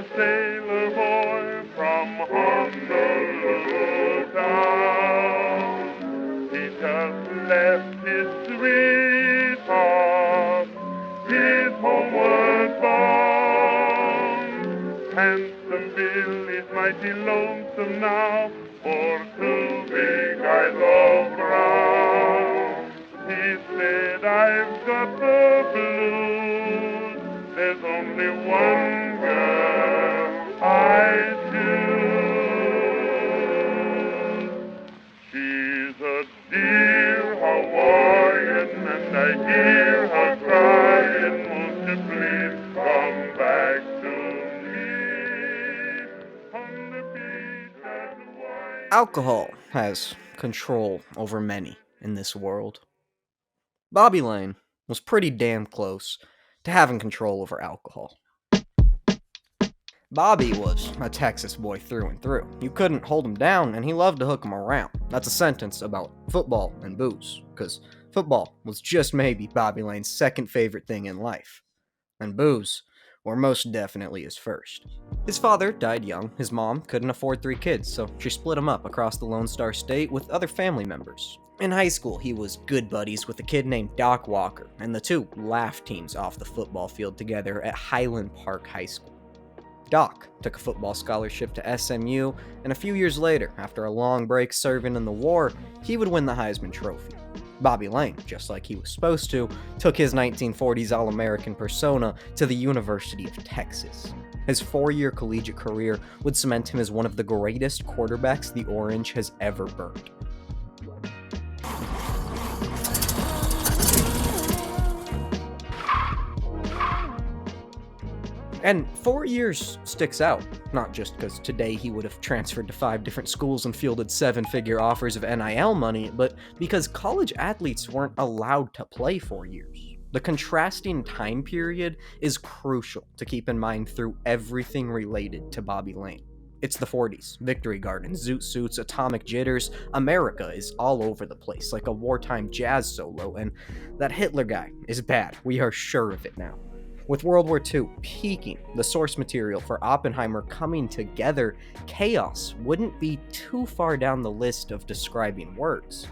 a sailor boy from Honolulu town. He just left his sweetheart, his homeward bound. Handsome Bill is mighty lonesome now, for two big eyes all brown. He said, I've got the blues, there's only one girl I choose. She's a dear Hawaiian, and I hear her crying, won't you please come back to me on the beach at Hawaii. Alcohol has control over many in this world. Bobby Lane was pretty damn close to having control over alcohol. Bobby was a Texas boy through and through. You couldn't hold him down, and he loved to hook him around. That's a sentence about football and booze, because football was just maybe Bobby Lane's second favorite thing in life. And booze were most definitely his first. His father died young. His mom couldn't afford 3 kids, so she split him up across the Lone Star State with other family members. In high school, he was good buddies with a kid named Doc Walker, and the two laughed teams off the football field together at Highland Park High School. Doc took a football scholarship to SMU, and a few years later, after a long break serving in the war, he would win the Heisman Trophy. Bobby Lane, just like he was supposed to, took his 1940s All-American persona to the University of Texas. His 4-year collegiate career would cement him as one of the greatest quarterbacks the Orange has ever burned. And 4 years sticks out, not just because today he would have transferred to 5 different schools and fielded 7-figure offers of NIL money, but because college athletes weren't allowed to play 4 years. The contrasting time period is crucial to keep in mind through everything related to Bobby Lane. It's the 40s, Victory Gardens, Zoot Suits, Atomic Jitters. America is all over the place like a wartime jazz solo, and that Hitler guy is bad. We are sure of it now. With World War II peaking, the source material for Oppenheimer coming together, chaos wouldn't be too far down the list of describing words.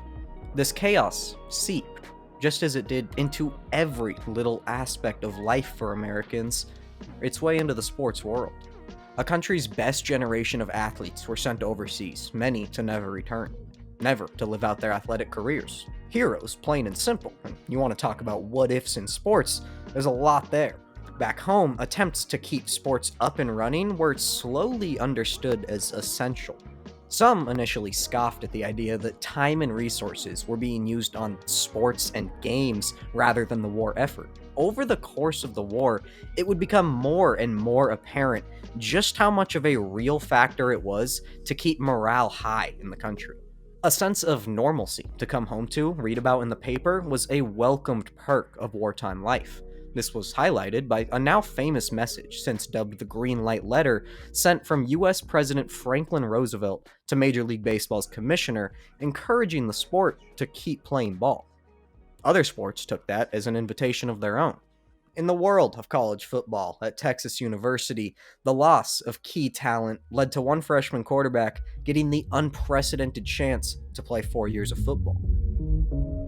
This chaos seeped, just as it did into every little aspect of life for Americans, its way into the sports world. A country's best generation of athletes were sent overseas, many to never return, never to live out their athletic careers. Heroes, plain and simple. And you want to talk about what ifs in sports, there's a lot there. Back home, attempts to keep sports up and running were slowly understood as essential. Some initially scoffed at the idea that time and resources were being used on sports and games rather than the war effort. Over the course of the war, it would become more and more apparent just how much of a real factor it was to keep morale high in the country. A sense of normalcy to come home to, read about in the paper, was a welcomed perk of wartime life. This was highlighted by a now famous message, since dubbed the Green Light Letter, sent from US President Franklin Roosevelt to Major League Baseball's commissioner, encouraging the sport to keep playing ball. Other sports took that as an invitation of their own. In the world of college football at Texas University, the loss of key talent led to one freshman quarterback getting the unprecedented chance to play 4 years of football.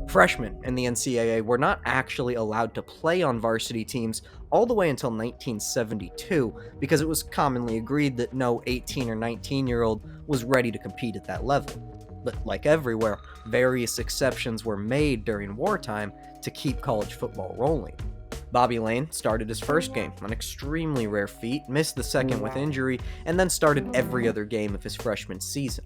Freshmen in the NCAA were not actually allowed to play on varsity teams all the way until 1972 because it was commonly agreed that no 18 or 19-year-old was ready to compete at that level. But like everywhere, various exceptions were made during wartime to keep college football rolling. Bobby Lane started his first game, an extremely rare feat, missed the second with injury, and then started every other game of his freshman season.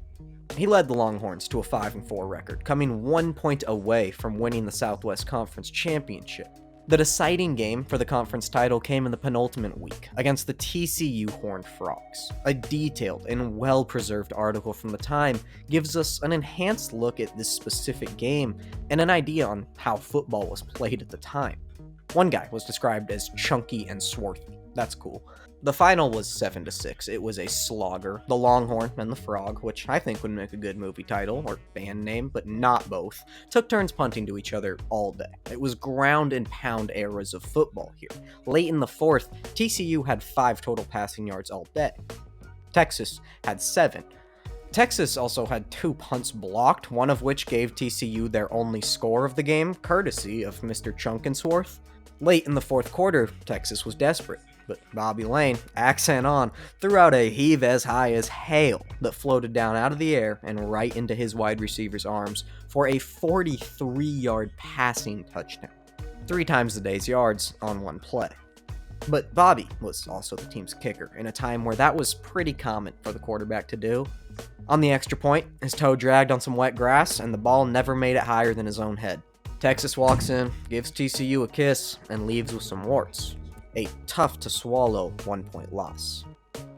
He led the Longhorns to a 5-4 record, coming 1 point away from winning the Southwest Conference Championship. The deciding game for the conference title came in the penultimate week against the TCU Horned Frogs. A detailed and well-preserved article from the time gives us an enhanced look at this specific game and an idea on how football was played at the time. One guy was described as chunky and swarthy. That's cool. The final was 7-6. It was a slogger. The Longhorn and the Frog, which I think would make a good movie title or band name, but not both, took turns punting to each other all day. It was ground and pound eras of football here. Late in the fourth, TCU had 5 total passing yards all day. Texas had 7. Texas also had 2 punts blocked, one of which gave TCU their only score of the game, courtesy of Mr. Chunkensworth. Late in the fourth quarter, Texas was desperate, but Bobby Lane, accent on, threw out a heave as high as hail that floated down out of the air and right into his wide receiver's arms for a 43-yard passing touchdown. 3 times the day's yards on one play. But Bobby was also the team's kicker in a time where that was pretty common for the quarterback to do. On the extra point, his toe dragged on some wet grass and the ball never made it higher than his own head. Texas walks in, gives TCU a kiss, and leaves with some warts. A tough-to-swallow 1-point loss.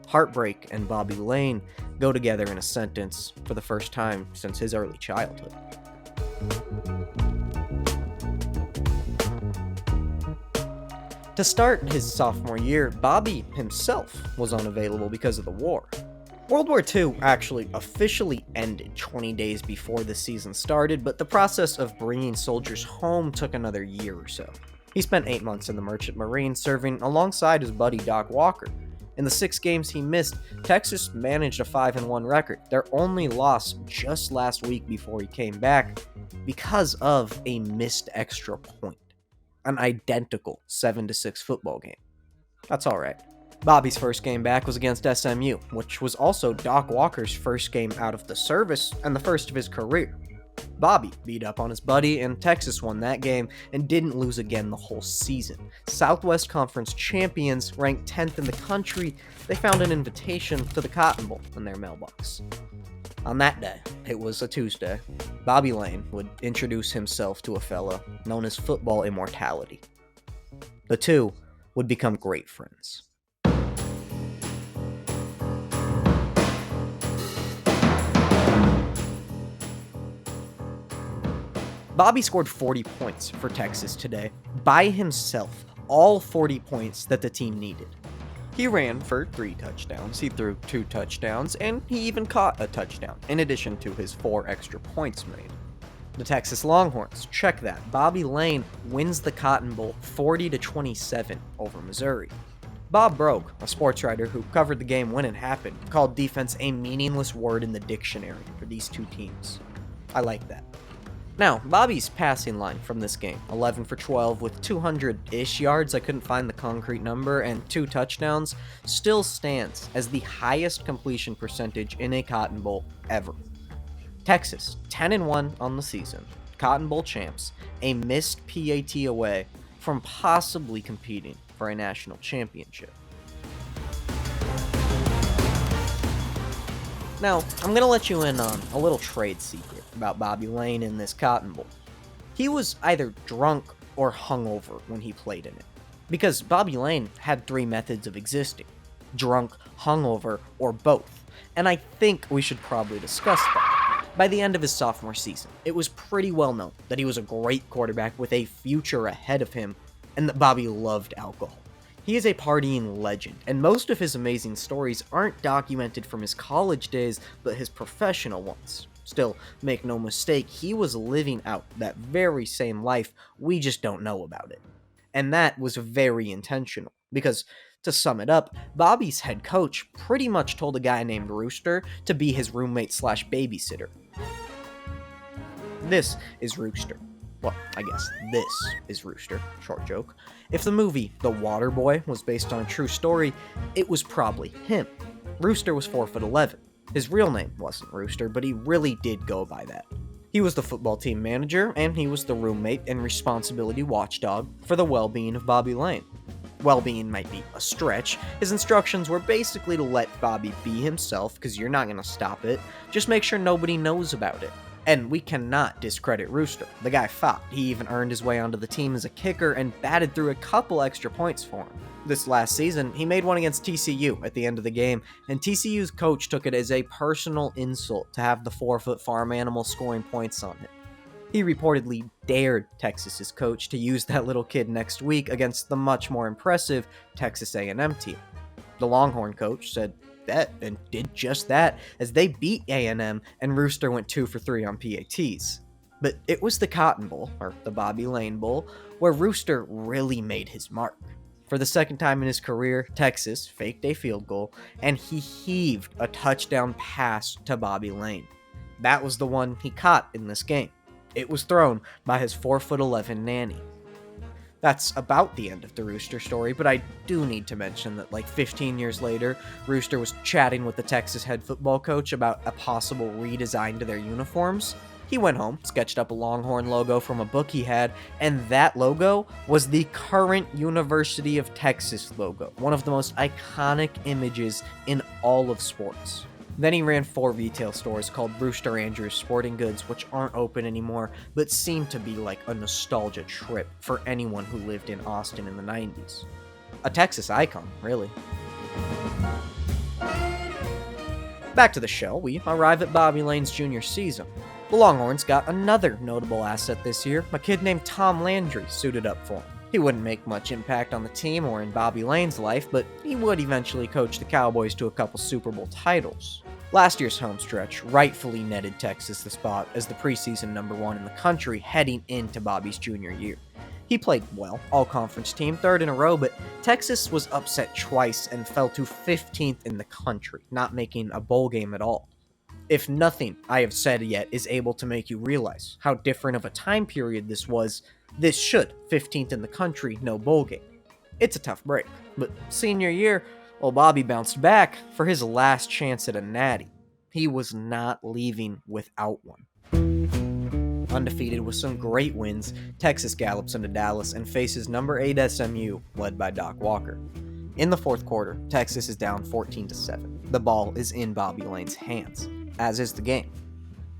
Heartbreak and Bobby Lane go together in a sentence for the first time since his early childhood. To start his sophomore year, Bobby himself was unavailable because of the war. World War II actually officially ended 20 days before the season started, but the process of bringing soldiers home took another year or so. He spent 8 months in the Merchant Marines serving alongside his buddy Doc Walker. In the 6 games he missed, Texas managed a 5-1 record, their only loss just last week before he came back because of a missed extra point. An identical 7-6 football game. That's alright. Bobby's first game back was against SMU, which was also Doc Walker's first game out of the service and the first of his career. Bobby beat up on his buddy, and Texas won that game and didn't lose again the whole season. Southwest Conference champions, ranked 10th in the country, they found an invitation to the Cotton Bowl in their mailbox. On that day, it was a Tuesday, Bobby Lane would introduce himself to a fella known as Football Immortality. The two would become great friends. Bobby scored 40 points for Texas today, by himself, all 40 points that the team needed. He ran for 3 touchdowns, he threw 2 touchdowns, and he even caught a touchdown, in addition to his 4 extra points made. The Texas Longhorns, check that, Bobby Lane wins the Cotton Bowl 40-27 over Missouri. Bob Brogue, a sports writer who covered the game when it happened, called defense a meaningless word in the dictionary for these two teams. I like that. Now, Bobby's passing line from this game, 11 for 12 with 200-ish yards, I couldn't find the concrete number, and 2 touchdowns, still stands as the highest completion percentage in a Cotton Bowl ever. Texas, 10-1 on the season, Cotton Bowl champs, a missed PAT away from possibly competing for a national championship. Now, I'm going to let you in on a little trade secret about Bobby Lane in this Cotton Bowl. He was either drunk or hungover when he played in it, because Bobby Lane had 3 methods of existing: drunk, hungover, or both, and I think we should probably discuss that. By the end of his sophomore season, it was pretty well known that he was a great quarterback with a future ahead of him, and that Bobby loved alcohol. He is a partying legend, and most of his amazing stories aren't documented from his college days, but his professional ones. Still, make no mistake, he was living out that very same life, we just don't know about it. And that was very intentional, because, to sum it up, Bobby's head coach pretty much told a guy named Rooster to be his roommate/babysitter. This is Rooster. Well, I guess this is Rooster, short joke. If the movie The Water Boy was based on a true story, it was probably him. Rooster was 4'11". His real name wasn't Rooster, but he really did go by that. He was the football team manager, and he was the roommate and responsibility watchdog for the well-being of Bobby Lane. Well-being might be a stretch. His instructions were basically to let Bobby be himself, because you're not going to stop it. Just make sure nobody knows about it. And we cannot discredit Rooster. The guy fought. He even earned his way onto the team as a kicker and batted through a couple extra points for him. This last season, he made one against TCU at the end of the game, and TCU's coach took it as a personal insult to have the 4-foot farm animal scoring points on him. He reportedly dared Texas's coach to use that little kid next week against the much more impressive Texas A&M team. The Longhorn coach said bet and did just that as they beat A&M and Rooster went 2 for 3 on PATs. But it was the Cotton Bowl, or the Bobby Lane Bowl, where Rooster really made his mark. For the second time in his career, Texas faked a field goal, and he heaved a touchdown pass to Bobby Lane. That was the one he caught in this game. It was thrown by his 4'11" nanny. That's about the end of the Rooster story, but I do need to mention that like 15 years later, Rooster was chatting with the Texas head football coach about a possible redesign to their uniforms. He went home, sketched up a Longhorn logo from a book he had, and that logo was the current University of Texas logo, one of the most iconic images in all of sports. Then he ran 4 retail stores called Brewster Andrews Sporting Goods, which aren't open anymore, but seem to be like a nostalgia trip for anyone who lived in Austin in the 90s. A Texas icon, really. Back to the show, we arrive at Bobby Lane's junior season. The Longhorns got another notable asset this year, a kid named Tom Landry suited up for him. He wouldn't make much impact on the team or in Bobby Lane's life, but he would eventually coach the Cowboys to a couple Super Bowl titles. Last year's homestretch rightfully netted Texas the spot as the preseason number 1 in the country heading into Bobby's junior year. He played well, all-conference team, 3rd in a row, but Texas was upset twice and fell to 15th in the country, not making a bowl game at all. If nothing I have said yet is able to make you realize how different of a time period this was, this should 15th in the country, no bowl game. It's a tough break, but senior year, well, Bobby bounced back for his last chance at a natty. He was not leaving without one. Undefeated with some great wins, Texas gallops into Dallas and faces number 8 SMU, led by Doc Walker. In the 4th quarter, Texas is down 14-7. The ball is in Bobby Lane's hands, as is the game.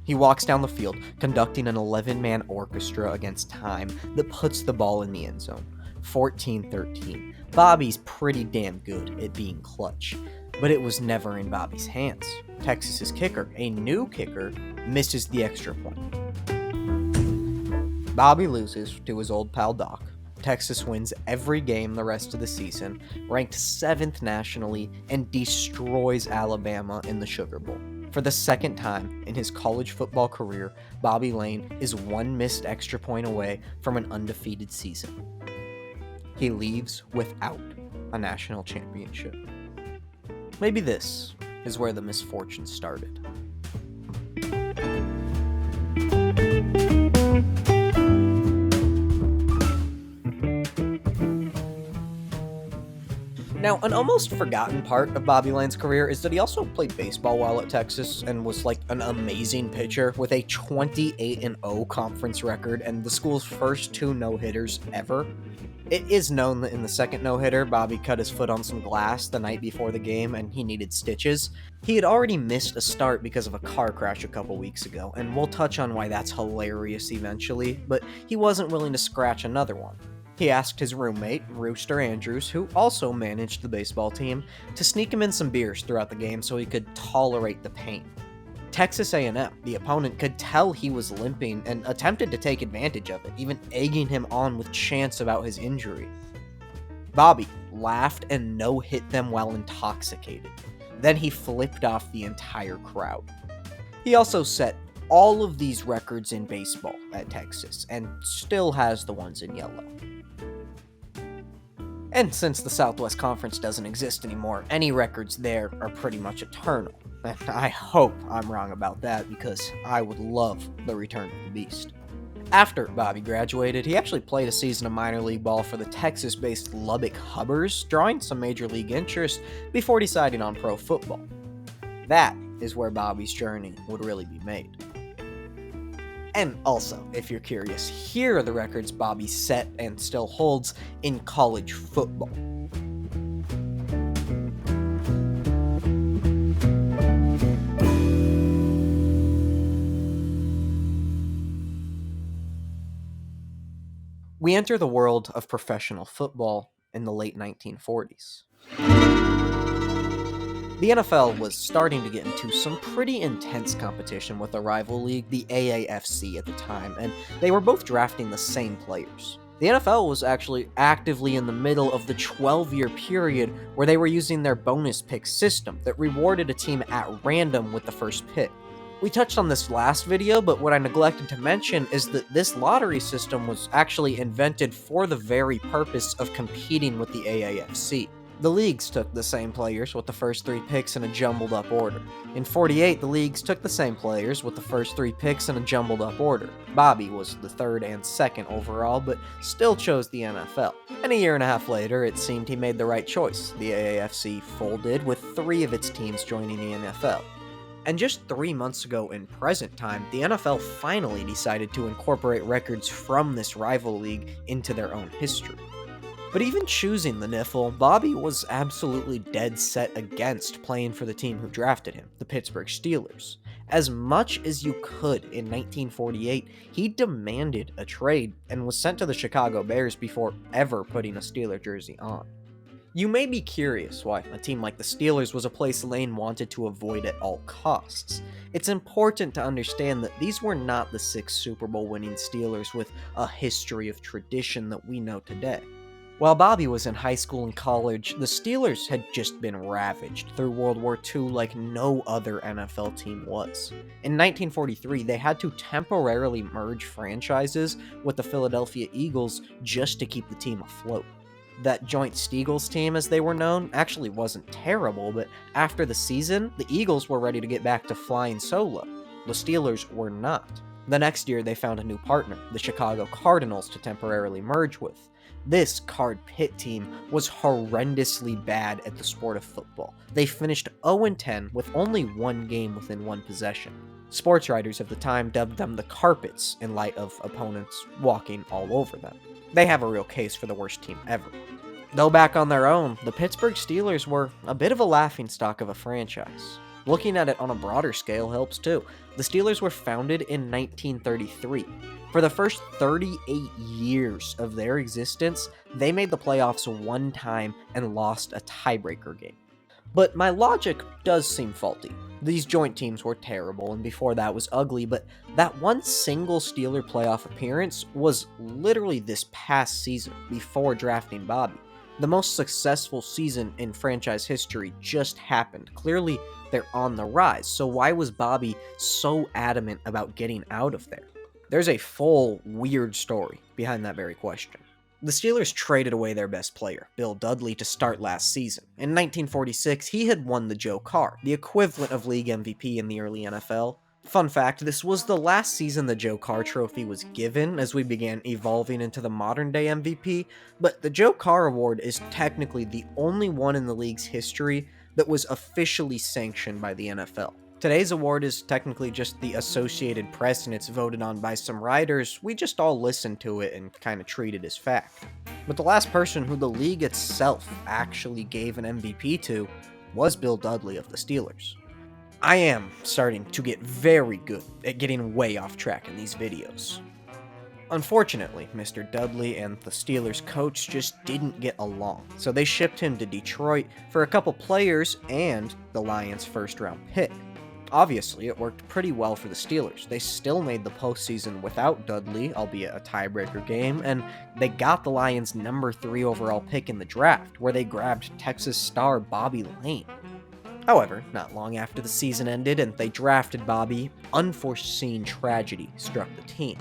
He walks down the field, conducting an 11-man orchestra against time that puts the ball in the end zone. 14-13. Bobby's pretty damn good at being clutch, but it was never in Bobby's hands. Texas's kicker, a new kicker, misses the extra point. Bobby loses to his old pal Doc. Texas wins every game the rest of the season, ranked 7th nationally, and destroys Alabama in the Sugar Bowl. For the second time in his college football career, Bobby Lane is one missed extra point away from an undefeated season. He leaves without a national championship. Maybe this is where the misfortune started. Now, an almost forgotten part of Bobby Lane's career is that he also played baseball while at Texas and was like an amazing pitcher with a 28-0 conference record and the school's first 2 no-hitters ever. It is known that in the second no-hitter, Bobby cut his foot on some glass the night before the game and he needed stitches. He had already missed a start because of a car crash a couple weeks ago, and we'll touch on why that's hilarious eventually, but he wasn't willing to scratch another one. He asked his roommate, Rooster Andrews, who also managed the baseball team, to sneak him in some beers throughout the game so he could tolerate the pain. Texas A&M, the opponent, could tell he was limping and attempted to take advantage of it, even egging him on with chants about his injury. Bobby laughed and no-hit them while intoxicated. Then he flipped off the entire crowd. He also set all of these records in baseball at Texas, and still has the ones in yellow. And since the Southwest Conference doesn't exist anymore, any records there are pretty much eternal. And I hope I'm wrong about that, because I would love the return of the beast. After Bobby graduated, he actually played a season of minor league ball for the Texas-based Lubbock Hubbers, drawing some major league interest before deciding on pro football. That is where Bobby's journey would really be made. And also, if you're curious, here are the records Bobby set and still holds in college football. We enter the world of professional football in the late 1940s. The NFL was starting to get into some pretty intense competition with a rival league, the AAFC at the time, and they were both drafting the same players. The NFL was actually actively in the middle of the 12-year period where they were using their bonus pick system that rewarded a team at random with the first pick. We touched on this last video, but what I neglected to mention is that this lottery system was actually invented for the very purpose of competing with the AAFC. The leagues took the same players with the first 3 picks in a jumbled up order. In 48, the leagues took the same players with the first 3 picks in a jumbled up order. Bobby was the 3rd and 2nd overall, but still chose the NFL. And a year and a half later, it seemed he made the right choice. The AAFC folded, with 3 of its teams joining the NFL. And just 3 months ago in present time, the NFL finally decided to incorporate records from this rival league into their own history. But even choosing the NIFL, Bobby was absolutely dead set against playing for the team who drafted him, the Pittsburgh Steelers. As much as you could in 1948, he demanded a trade and was sent to the Chicago Bears before ever putting a Steeler jersey on. You may be curious why a team like the Steelers was a place Lane wanted to avoid at all costs. It's important to understand that these were not the 6 Super Bowl winning Steelers with a history of tradition that we know today. While Bobby was in high school and college, the Steelers had just been ravaged through World War II like no other NFL team was. In 1943, they had to temporarily merge franchises with the Philadelphia Eagles just to keep the team afloat. That joint Steagles team, as they were known, actually wasn't terrible, but after the season, the Eagles were ready to get back to flying solo. The Steelers were not. The next year, they found a new partner, the Chicago Cardinals, to temporarily merge with. This Card Pit team was horrendously bad at the sport of football. They finished 0-10 with only 1 game within 1 possession. Sports writers of the time dubbed them the Carpets in light of opponents walking all over them. They have a real case for the worst team ever. Though back on their own, the Pittsburgh Steelers were a bit of a laughingstock of a franchise. Looking at it on a broader scale helps too. The Steelers were founded in 1933. For the first 38 years of their existence, they made the playoffs 1 time and lost a tiebreaker game. But my logic does seem faulty. These joint teams were terrible, and before that was ugly, but that one single Steeler playoff appearance was literally this past season, before drafting Bobby. The most successful season in franchise history just happened. Clearly, they're on the rise, so why was Bobby so adamant about getting out of there? There's a full, weird story behind that very question. The Steelers traded away their best player, Bill Dudley, to start last season. In 1946, he had won the Joe Carr, the equivalent of league MVP in the early NFL. Fun fact, this was the last season the Joe Carr trophy was given as we began evolving into the modern-day MVP, but the Joe Carr Award is technically the only one in the league's history that was officially sanctioned by the NFL. Today's award is technically just the Associated Press and it's voted on by some writers. We just all listen to it and kind of treat it as fact. But the last person who the league itself actually gave an MVP to was Bill Dudley of the Steelers. I am starting to get very good at getting way off track in these videos. Unfortunately, Mr. Dudley and the Steelers coach just didn't get along, so they shipped him to Detroit for a couple players and the Lions' first-round pick. Obviously, it worked pretty well for the Steelers. They still made the postseason without Dudley, albeit a tiebreaker game, and they got the Lions' number 3 overall pick in the draft, where they grabbed Texas star Bobby Lane. However, not long after the season ended and they drafted Bobby, unforeseen tragedy struck the team.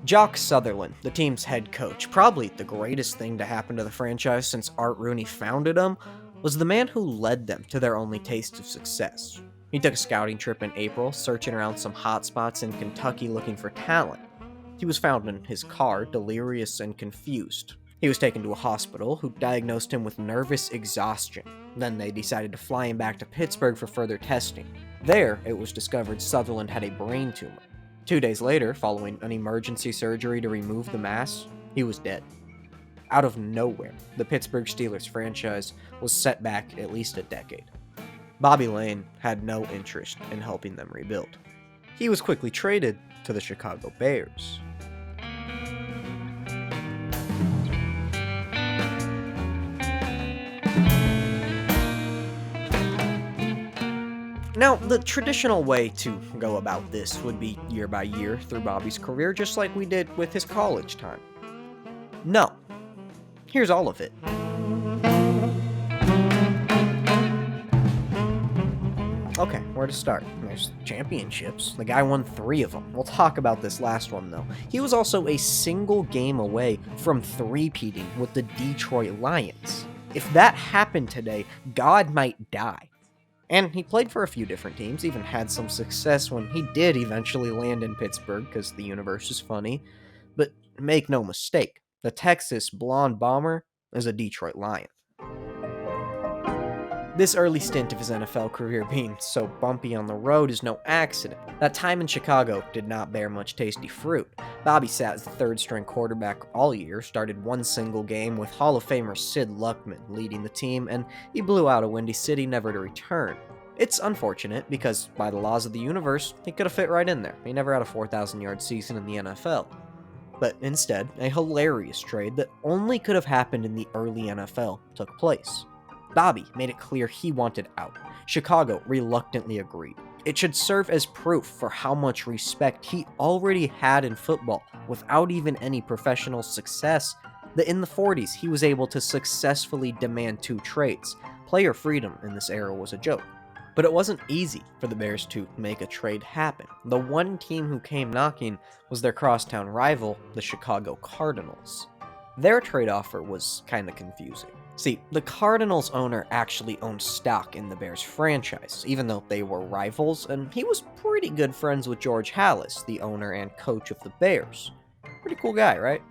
Jock Sutherland, the team's head coach, probably the greatest thing to happen to the franchise since Art Rooney founded them, was the man who led them to their only taste of success. He took a scouting trip in April, searching around some hotspots in Kentucky looking for talent. He was found in his car, delirious and confused. He was taken to a hospital, who diagnosed him with nervous exhaustion. Then they decided to fly him back to Pittsburgh for further testing. There, it was discovered Sutherland had a brain tumor. 2 days later, following an emergency surgery to remove the mass, he was dead. Out of nowhere, the Pittsburgh Steelers franchise was set back at least a decade. Bobby Lane had no interest in helping them rebuild. He was quickly traded to the Chicago Bears. Now, the traditional way to go about this would be year by year through Bobby's career, just like we did with his college time. No. Here's all of it. Okay, where to start? There's championships. The guy won 3 of them. We'll talk about this last one, though. He was also a single game away from three-peating with the Detroit Lions. If that happened today, God might die. And he played for a few different teams, even had some success when he did eventually land in Pittsburgh, because the universe is funny. But make no mistake, the Texas Blonde Bomber is a Detroit Lion. This early stint of his NFL career being so bumpy on the road is no accident. That time in Chicago did not bear much tasty fruit. Bobby sat as the third-string quarterback all year, started one single game with Hall of Famer Sid Luckman leading the team, and he blew out a Windy City never to return. It's unfortunate because, by the laws of the universe, he could have fit right in there. He never had a 4,000-yard season in the NFL. But instead, a hilarious trade that only could have happened in the early NFL took place. Bobby made it clear he wanted out. Chicago reluctantly agreed. It should serve as proof for how much respect he already had in football without even any professional success, that in the 40s he was able to successfully demand 2 trades. Player freedom in this era was a joke. But it wasn't easy for the Bears to make a trade happen. The one team who came knocking was their crosstown rival, the Chicago Cardinals. Their trade offer was kinda confusing. See, the Cardinals owner actually owned stock in the Bears franchise, even though they were rivals, and he was pretty good friends with George Halas, the owner and coach of the Bears. Pretty cool guy, right?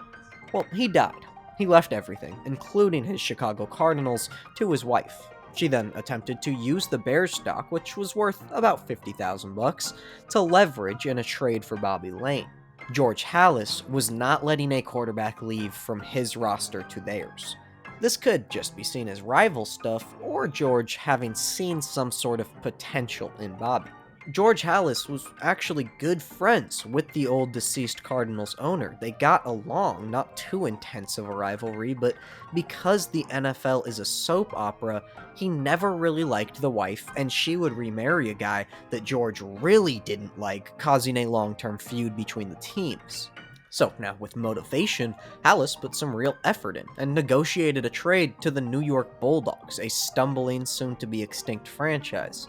Well, he died. He left everything, including his Chicago Cardinals, to his wife. She then attempted to use the Bears stock, which was worth about $50,000, to leverage in a trade for Bobby Lane. George Halas was not letting a quarterback leave from his roster to theirs. This could just be seen as rival stuff, or George having seen some sort of potential in Bobby. George Halas was actually good friends with the old deceased Cardinals owner. They got along, not too intense of a rivalry, but because the NFL is a soap opera, he never really liked the wife, and she would remarry a guy that George really didn't like, causing a long-term feud between the teams. So now, with motivation, Halas put some real effort in and negotiated a trade to the New York Bulldogs, a stumbling, soon-to-be-extinct franchise.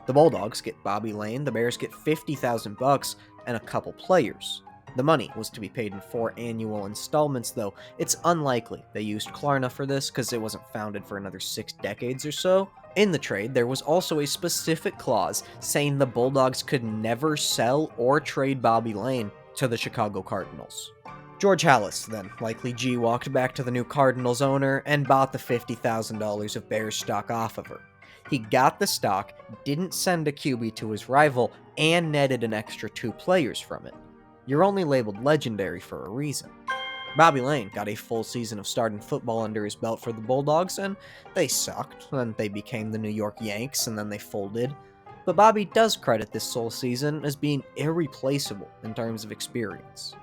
The Bulldogs get Bobby Lane, the Bears get $50,000 and a couple players. The money was to be paid in 4 annual installments, though it's unlikely they used Klarna for this because it wasn't founded for another 6 decades or so. In the trade, there was also a specific clause saying the Bulldogs could never sell or trade Bobby Lane to the Chicago Cardinals. George Halas then likely G-walked back to the new Cardinals owner and bought the $50,000 of Bears stock off of her. He got the stock, didn't send a QB to his rival, and netted an extra 2 players from it. You're only labeled legendary for a reason. Bobby Lane got a full season of starting football under his belt for the Bulldogs, and they sucked, and they became the New York Yanks, and then they folded. But Bobby does credit this sole season as being irreplaceable in terms of experience.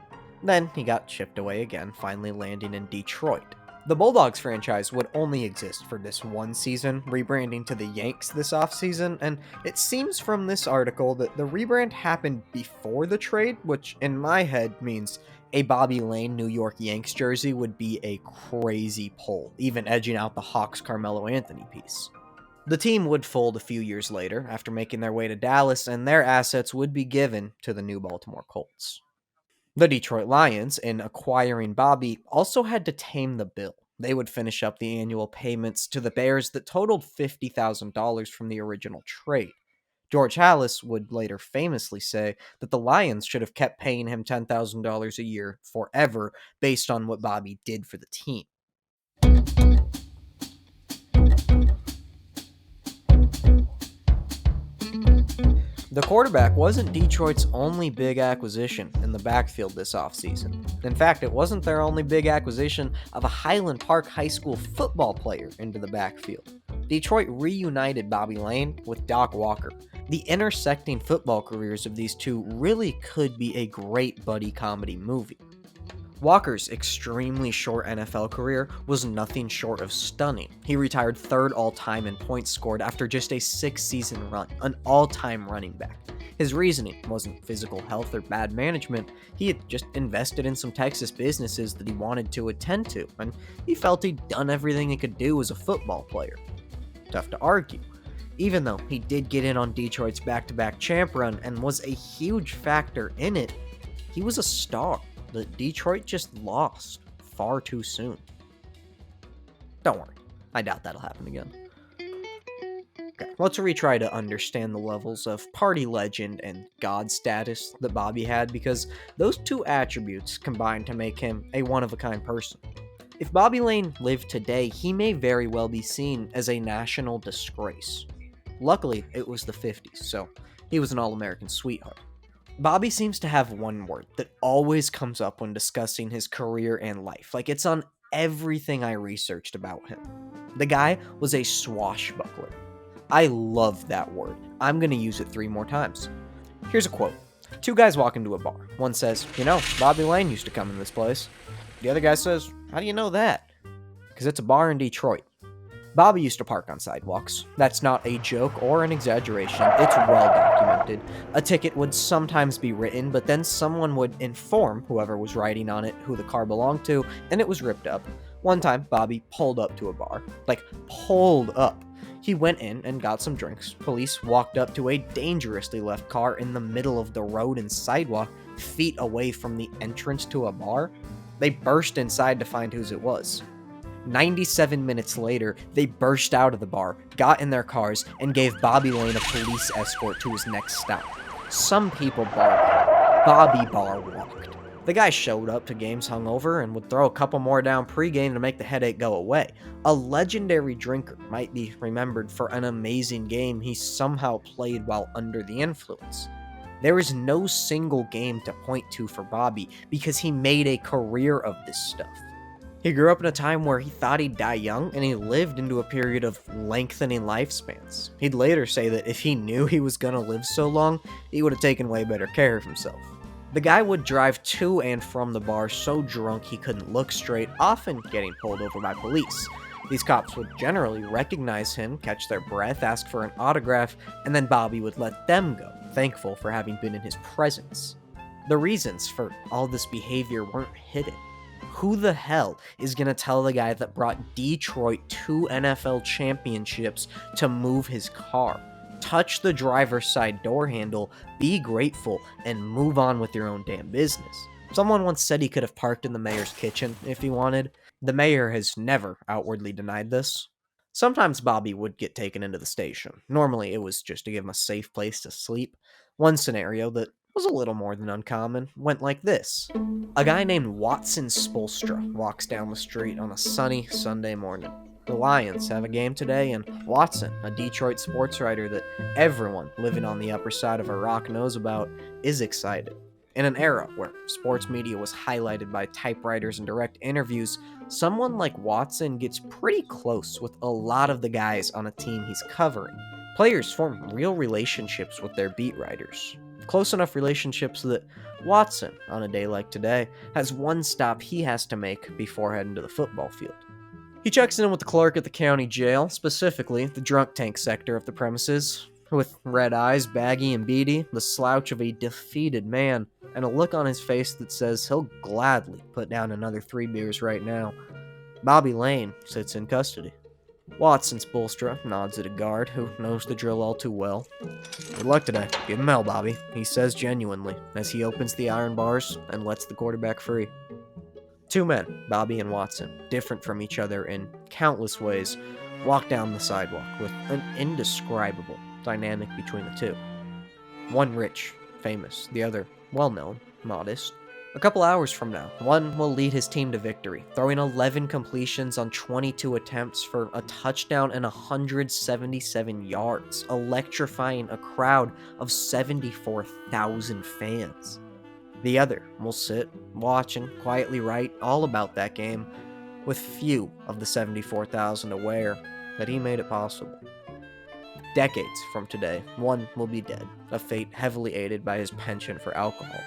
Then he got shipped away again, finally landing in Detroit. The Bulldogs franchise would only exist for this one season, rebranding to the Yanks this offseason, and it seems from this article that the rebrand happened before the trade, which in my head means a Bobby Lane New York Yanks jersey would be a crazy pull, even edging out the Hawks Carmelo Anthony piece. The team would fold a few years later after making their way to Dallas, and their assets would be given to the new Baltimore Colts. The Detroit Lions, in acquiring Bobby, also had to tame the bill. They would finish up the annual payments to the Bears that totaled $50,000 from the original trade. George Halas would later famously say that the Lions should have kept paying him $10,000 a year forever based on what Bobby did for the team. The quarterback wasn't Detroit's only big acquisition in the backfield this offseason. In fact, it wasn't their only big acquisition of a Highland Park High School football player into the backfield. Detroit reunited Bobby Lane with Doc Walker. The intersecting football careers of these two really could be a great buddy comedy movie. Walker's extremely short NFL career was nothing short of stunning. He retired third all-time in points scored after just a 6-season run, an all-time running back. His reasoning wasn't physical health or bad management. He had just invested in some Texas businesses that he wanted to attend to, and he felt he'd done everything he could do as a football player. Tough to argue. Even though he did get in on Detroit's back-to-back champ run and was a huge factor in it, he was a star that Detroit just lost far too soon. Don't worry, I doubt that'll happen again. Okay, let's retry to understand the levels of party legend and god status that Bobby had, because those two attributes combine to make him a one-of-a-kind person. If Bobby Lane lived today, he may very well be seen as a national disgrace. Luckily, it was the 50s, so he was an all-American sweetheart. Bobby seems to have one word that always comes up when discussing his career and life, like it's on everything I researched about him. The guy was a swashbuckler. I love that word. I'm gonna use it 3 more times. Here's a quote. 2 guys walk into a bar. One says, Bobby Lane used to come in this place. The other guy says, how do you know that? Because it's a bar in Detroit. Bobby used to park on sidewalks. That's not a joke or an exaggeration. It's well documented. A ticket would sometimes be written, but then someone would inform whoever was writing on it who the car belonged to, and it was ripped up. One time, Bobby pulled up to a bar. Pulled up. He went in and got some drinks. Police walked up to a dangerously left car in the middle of the road and sidewalk, feet away from the entrance to a bar. They burst inside to find whose it was. 97 minutes later, they burst out of the bar, got in their cars, and gave Bobby Lane a police escort to his next stop. Some people barred. Bobby bar walked. The guy showed up to games hungover and would throw a couple more down pregame to make the headache go away. A legendary drinker might be remembered for an amazing game he somehow played while under the influence. There is no single game to point to for Bobby because he made a career of this stuff. He grew up in a time where he thought he'd die young, and he lived into a period of lengthening lifespans. He'd later say that if he knew he was gonna live so long, he would have taken way better care of himself. The guy would drive to and from the bar so drunk he couldn't look straight, often getting pulled over by police. These cops would generally recognize him, catch their breath, ask for an autograph, and then Bobby would let them go, thankful for having been in his presence. The reasons for all this behavior weren't hidden. Who the hell is gonna tell the guy that brought Detroit 2 NFL championships to move his car? Touch the driver's side door handle, be grateful, and move on with your own damn business. Someone once said he could have parked in the mayor's kitchen if he wanted. The mayor has never outwardly denied this. Sometimes Bobby would get taken into the station. Normally, it was just to give him a safe place to sleep. One scenario that was a little more than uncommon went like this. A guy named Watson Spolstra walks down the street on a sunny Sunday morning. The Lions have a game today, and Watson, a Detroit sports writer that everyone living on the upper side of a rock knows about, is excited. In an era where sports media was highlighted by typewriters and direct interviews, someone like Watson gets pretty close with a lot of the guys on a team he's covering. Players form real relationships with their beat writers. Close enough relationships that Watson, on a day like today, has one stop he has to make before heading to the football field. He checks in with the clerk at the county jail, specifically the drunk tank sector of the premises. With red eyes, baggy and beady, the slouch of a defeated man, and a look on his face that says he'll gladly put down another 3 beers right now, Bobby Lane sits in custody. Watson Spolstra nods at a guard who knows the drill all too well. Good luck today. Give him hell, Bobby, he says genuinely, as he opens the iron bars and lets the quarterback free. 2 men, Bobby and Watson, different from each other in countless ways, walk down the sidewalk with an indescribable dynamic between the two. One rich, famous, the other well-known, modest. A couple hours from now, one will lead his team to victory, throwing 11 completions on 22 attempts for a touchdown and 177 yards, electrifying a crowd of 74,000 fans. The other will sit, watch, and quietly write all about that game, with few of the 74,000 aware that he made it possible. Decades from today, one will be dead, a fate heavily aided by his penchant for alcohol.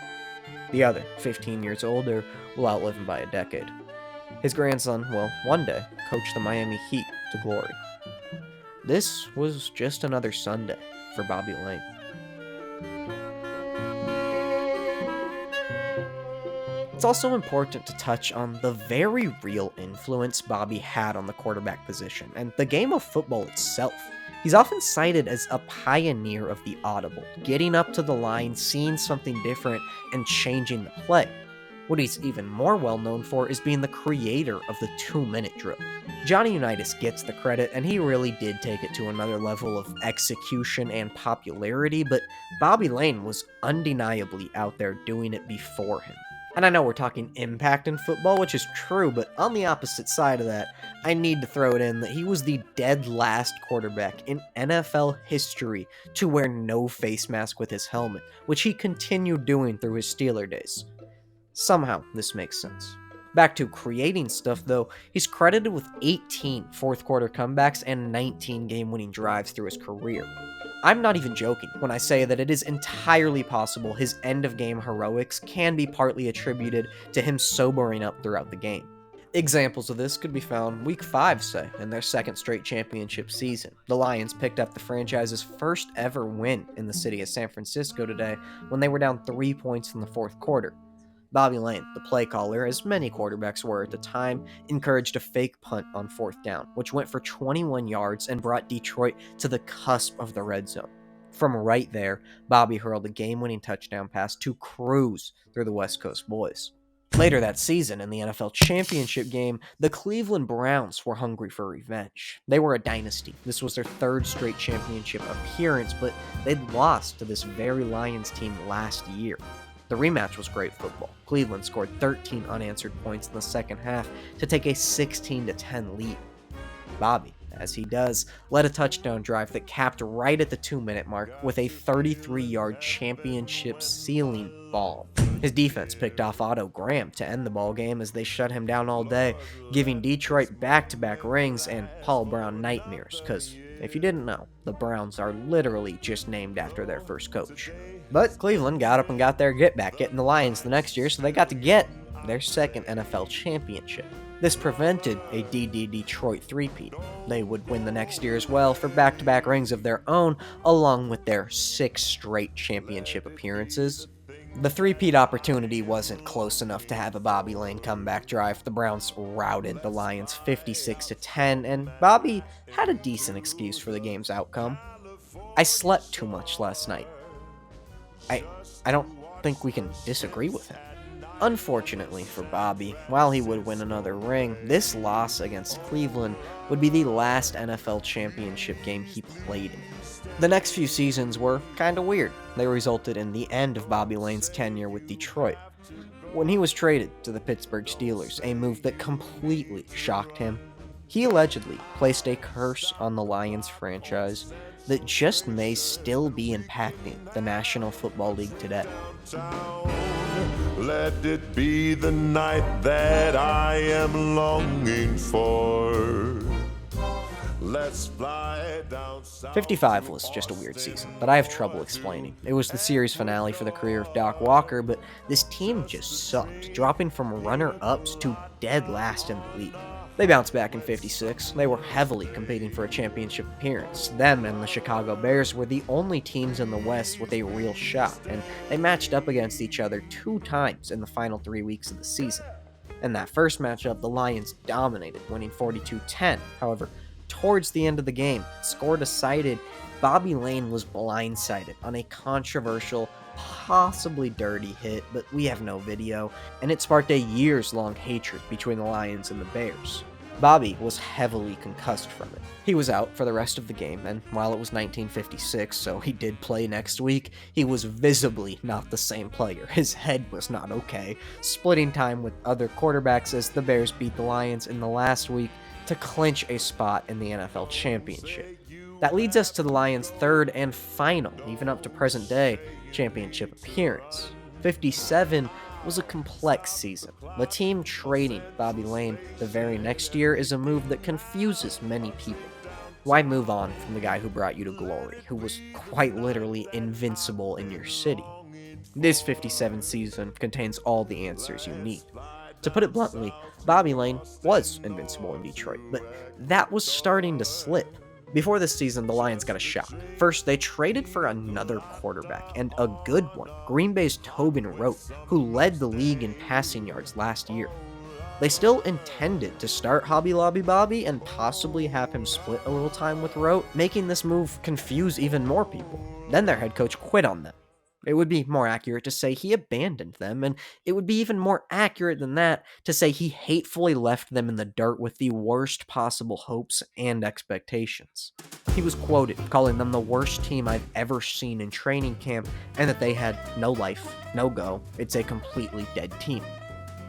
The other, 15 years older, will outlive him by a decade. His grandson will, one day, coach the Miami Heat to glory. This was just another Sunday for Bobby Lane. It's also important to touch on the very real influence Bobby had on the quarterback position and the game of football itself. He's often cited as a pioneer of the audible, getting up to the line, seeing something different, and changing the play. What he's even more well known for is being the creator of the 2-minute drill. Johnny Unitas gets the credit, and he really did take it to another level of execution and popularity, but Bobby Lane was undeniably out there doing it before him. And I know we're talking impact in football, which is true, but on the opposite side of that, I need to throw it in that he was the dead last quarterback in NFL history to wear no face mask with his helmet, which he continued doing through his Steeler days. Somehow, this makes sense. Back to creating stuff, though, he's credited with 18 fourth-quarter comebacks and 19 game-winning drives through his career. I'm not even joking when I say that it is entirely possible his end-of-game heroics can be partly attributed to him sobering up throughout the game. Examples of this could be found Week 5, say, in their second straight championship season. The Lions picked up the franchise's first ever win in the city of San Francisco today when they were down 3 points in the fourth quarter. Bobby Lane, the play caller, as many quarterbacks were at the time, encouraged a fake punt on fourth down, which went for 21 yards and brought Detroit to the cusp of the red zone. From right there, Bobby hurled a game-winning touchdown pass to cruise through the West Coast boys. Later that season, in the NFL championship game, the Cleveland Browns were hungry for revenge. They were a dynasty. This was their third straight championship appearance, but they'd lost to this very Lions team last year. The rematch was great football. Cleveland scored 13 unanswered points in the second half to take a 16-10 lead. Bobby, as he does, led a touchdown drive that capped right at the 2-minute mark with a 33-yard championship-sealing ball. His defense picked off Otto Graham to end the ballgame as they shut him down all day, giving Detroit back-to-back rings and Paul Brown nightmares, because if you didn't know, the Browns are literally just named after their first coach. But Cleveland got up and got their get back, getting the Lions the next year, so they got to get their second NFL championship. This prevented a DD Detroit three-peat. They would win the next year as well for back-to-back rings of their own, along with their 6 straight championship appearances. The three-peat opportunity wasn't close enough to have a Bobby Lane comeback drive. The Browns routed the Lions 56-10, and Bobby had a decent excuse for the game's outcome. I slept too much last night. I don't think we can disagree with him. Unfortunately for Bobby, while he would win another ring, this loss against Cleveland would be the last NFL championship game he played in. The next few seasons were kinda weird. They resulted in the end of Bobby Lane's tenure with Detroit. When he was traded to the Pittsburgh Steelers, a move that completely shocked him, he allegedly placed a curse on the Lions franchise that just may still be impacting the National Football League today. Let it be the night that I am longing for. Let's fly down south. 55 was just a weird season that I have trouble explaining. It was the series finale for the career of Doc Walker, but this team just sucked, dropping from runner-ups to dead last in the league. They bounced back in 56. They were heavily competing for a championship appearance. Them and the Chicago Bears were the only teams in the West with a real shot, and they matched up against each other 2 times in the final 3 weeks of the season. In that first matchup, the Lions dominated, winning 42-10. However, towards the end of the game, score decided, Bobby Lane was blindsided on a controversial, possibly dirty hit, but we have no video, and it sparked a years-long hatred between the Lions and the Bears. Bobby was heavily concussed from it. He was out for the rest of the game, and while it was 1956, so he did play next week, he was visibly not the same player. His head was not okay, splitting time with other quarterbacks as the Bears beat the Lions in the last week to clinch a spot in the NFL championship. That leads us to the Lions' third and final, even up to present day, championship appearance. 57 was a complex season. The team trading Bobby Lane the very next year is a move that confuses many people. Why move on from the guy who brought you to glory, who was quite literally invincible in your city? This 57 season contains all the answers you need. To put it bluntly, Bobby Lane was invincible in Detroit, but that was starting to slip. Before this season, the Lions got a shock. First, they traded for another quarterback, and a good one, Green Bay's Tobin Rote, who led the league in passing yards last year. They still intended to start Hobby Lobby Bobby and possibly have him split a little time with Rote, making this move confuse even more people. Then their head coach quit on them. It would be more accurate to say he abandoned them, and it would be even more accurate than that to say he hatefully left them in the dirt with the worst possible hopes and expectations. He was quoted calling them the worst team I've ever seen in training camp, and that they had no life, no go, it's a completely dead team.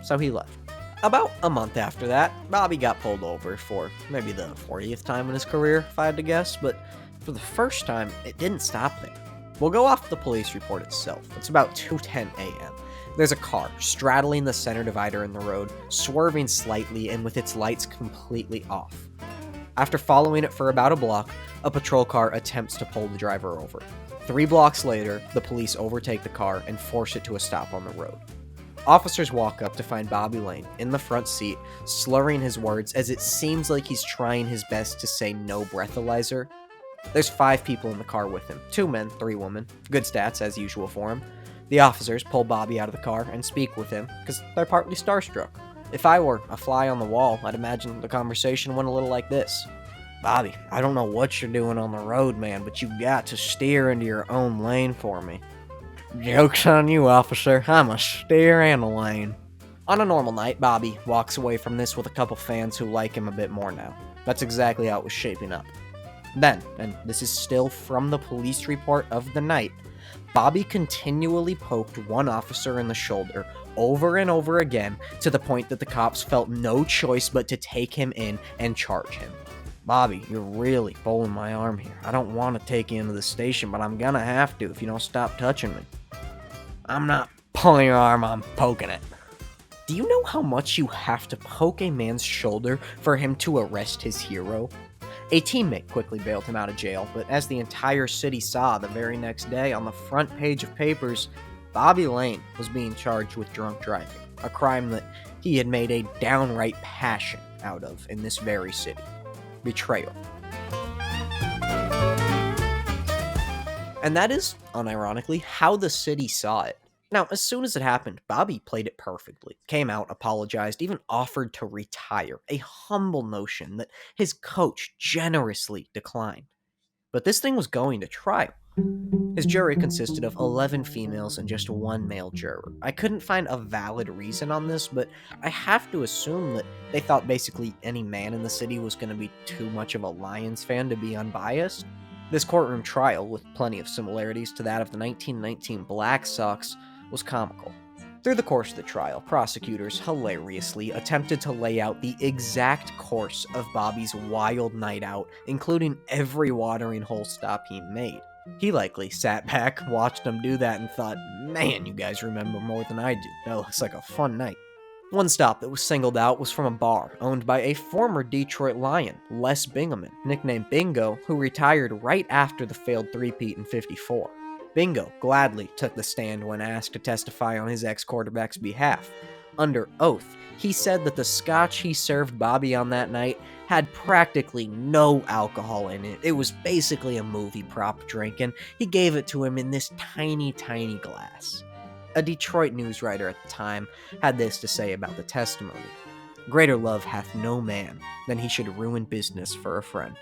So he left. About a month after that, Bobby got pulled over for maybe the 40th time in his career, if I had to guess, but for the first time, it didn't stop there. We'll go off the police report itself. It's about 2:10 a.m. There's a car straddling the center divider in the road, swerving slightly and with its lights completely off. After following it for about a block, a patrol car attempts to pull the driver over. 3 blocks later, the police overtake the car and force it to a stop on the road. Officers walk up to find Bobby Lane in the front seat, slurring his words as it seems like he's trying his best to say no breathalyzer. There's 5 people in the car with him, 2 men, 3 women. Good stats, as usual for him. The officers pull Bobby out of the car and speak with him, because they're partly starstruck. If I were a fly on the wall, I'd imagine the conversation went a little like this. Bobby, I don't know what you're doing on the road, man, but you got to steer into your own lane for me. Joke's on you, officer. I'm a steer and a lane. On a normal night, Bobby walks away from this with a couple fans who like him a bit more now. That's exactly how it was shaping up. Then, and this is still from the police report of the night, Bobby continually poked one officer in the shoulder over and over again to the point that the cops felt no choice but to take him in and charge him. Bobby, you're really pulling my arm here. I don't want to take you into the station, but I'm gonna have to if you don't stop touching me. I'm not pulling your arm, I'm poking it. Do you know how much you have to poke a man's shoulder for him to arrest his hero? A teammate quickly bailed him out of jail, but as the entire city saw the very next day on the front page of papers, Bobby Lane was being charged with drunk driving, a crime that he had made a downright passion out of in this very city. Betrayal. And that is, unironically, how the city saw it. Now, as soon as it happened, Bobby played it perfectly, came out, apologized, even offered to retire, a humble notion that his coach generously declined. But this thing was going to trial. His jury consisted of 11 females and just 1 male juror. I couldn't find a valid reason on this, but I have to assume that they thought basically any man in the city was going to be too much of a Lions fan to be unbiased. This courtroom trial, with plenty of similarities to that of the 1919 Black Sox, was comical. Through the course of the trial, prosecutors hilariously attempted to lay out the exact course of Bobby's wild night out, including every watering hole stop he made. He likely sat back, watched them do that, and thought, man, you guys remember more than I do. That looks like a fun night. One stop that was singled out was from a bar owned by a former Detroit Lion, Les Bingaman, nicknamed Bingo, who retired right after the failed three-peat in '54. Bingo gladly took the stand when asked to testify on his ex-quarterback's behalf. Under oath, he said that the scotch he served Bobby on that night had practically no alcohol in it. It was basically a movie prop drink, and he gave it to him in this tiny, tiny glass. A Detroit news writer at the time had this to say about the testimony. Greater love hath no man than he should ruin business for a friend.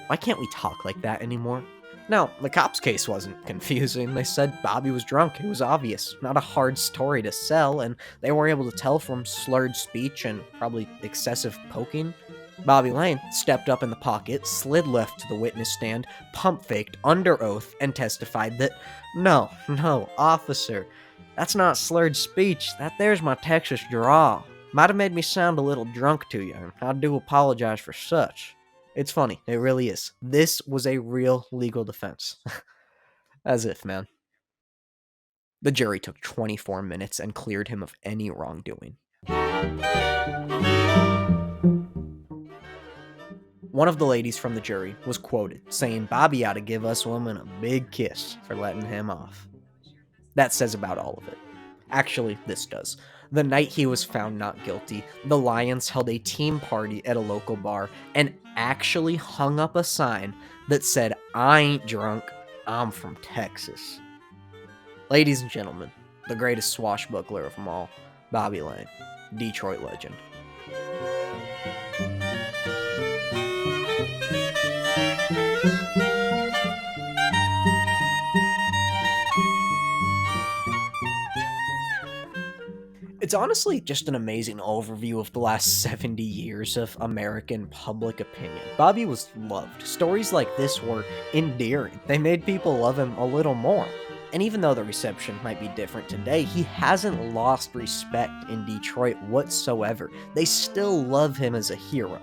Why can't we talk like that anymore? Now, the cops' case wasn't confusing. They said Bobby was drunk. It was obvious. Not a hard story to sell, and they were able to tell from slurred speech and probably excessive poking. Bobby Lane stepped up in the pocket, slid left to the witness stand, pump-faked under oath, and testified that, no, officer, that's not slurred speech. That there's my Texas drawl. Might have made me sound a little drunk to you, and I do apologize for such. It's funny, it really is. This was a real legal defense. As if, man. The jury took 24 minutes and cleared him of any wrongdoing. One of the ladies from the jury was quoted, saying Bobby ought to give us women a big kiss for letting him off. That says about all of it. Actually, this does. The night he was found not guilty, the Lions held a team party at a local bar and actually hung up a sign that said, "I ain't drunk, I'm from Texas." Ladies and gentlemen, the greatest swashbuckler of them all, Bobby Lane, Detroit legend. It's honestly just an amazing overview of the last 70 years of American public opinion. Bobby was loved. Stories like this were endearing. They made people love him a little more. And even though the reception might be different today, he hasn't lost respect in Detroit whatsoever. They still love him as a hero.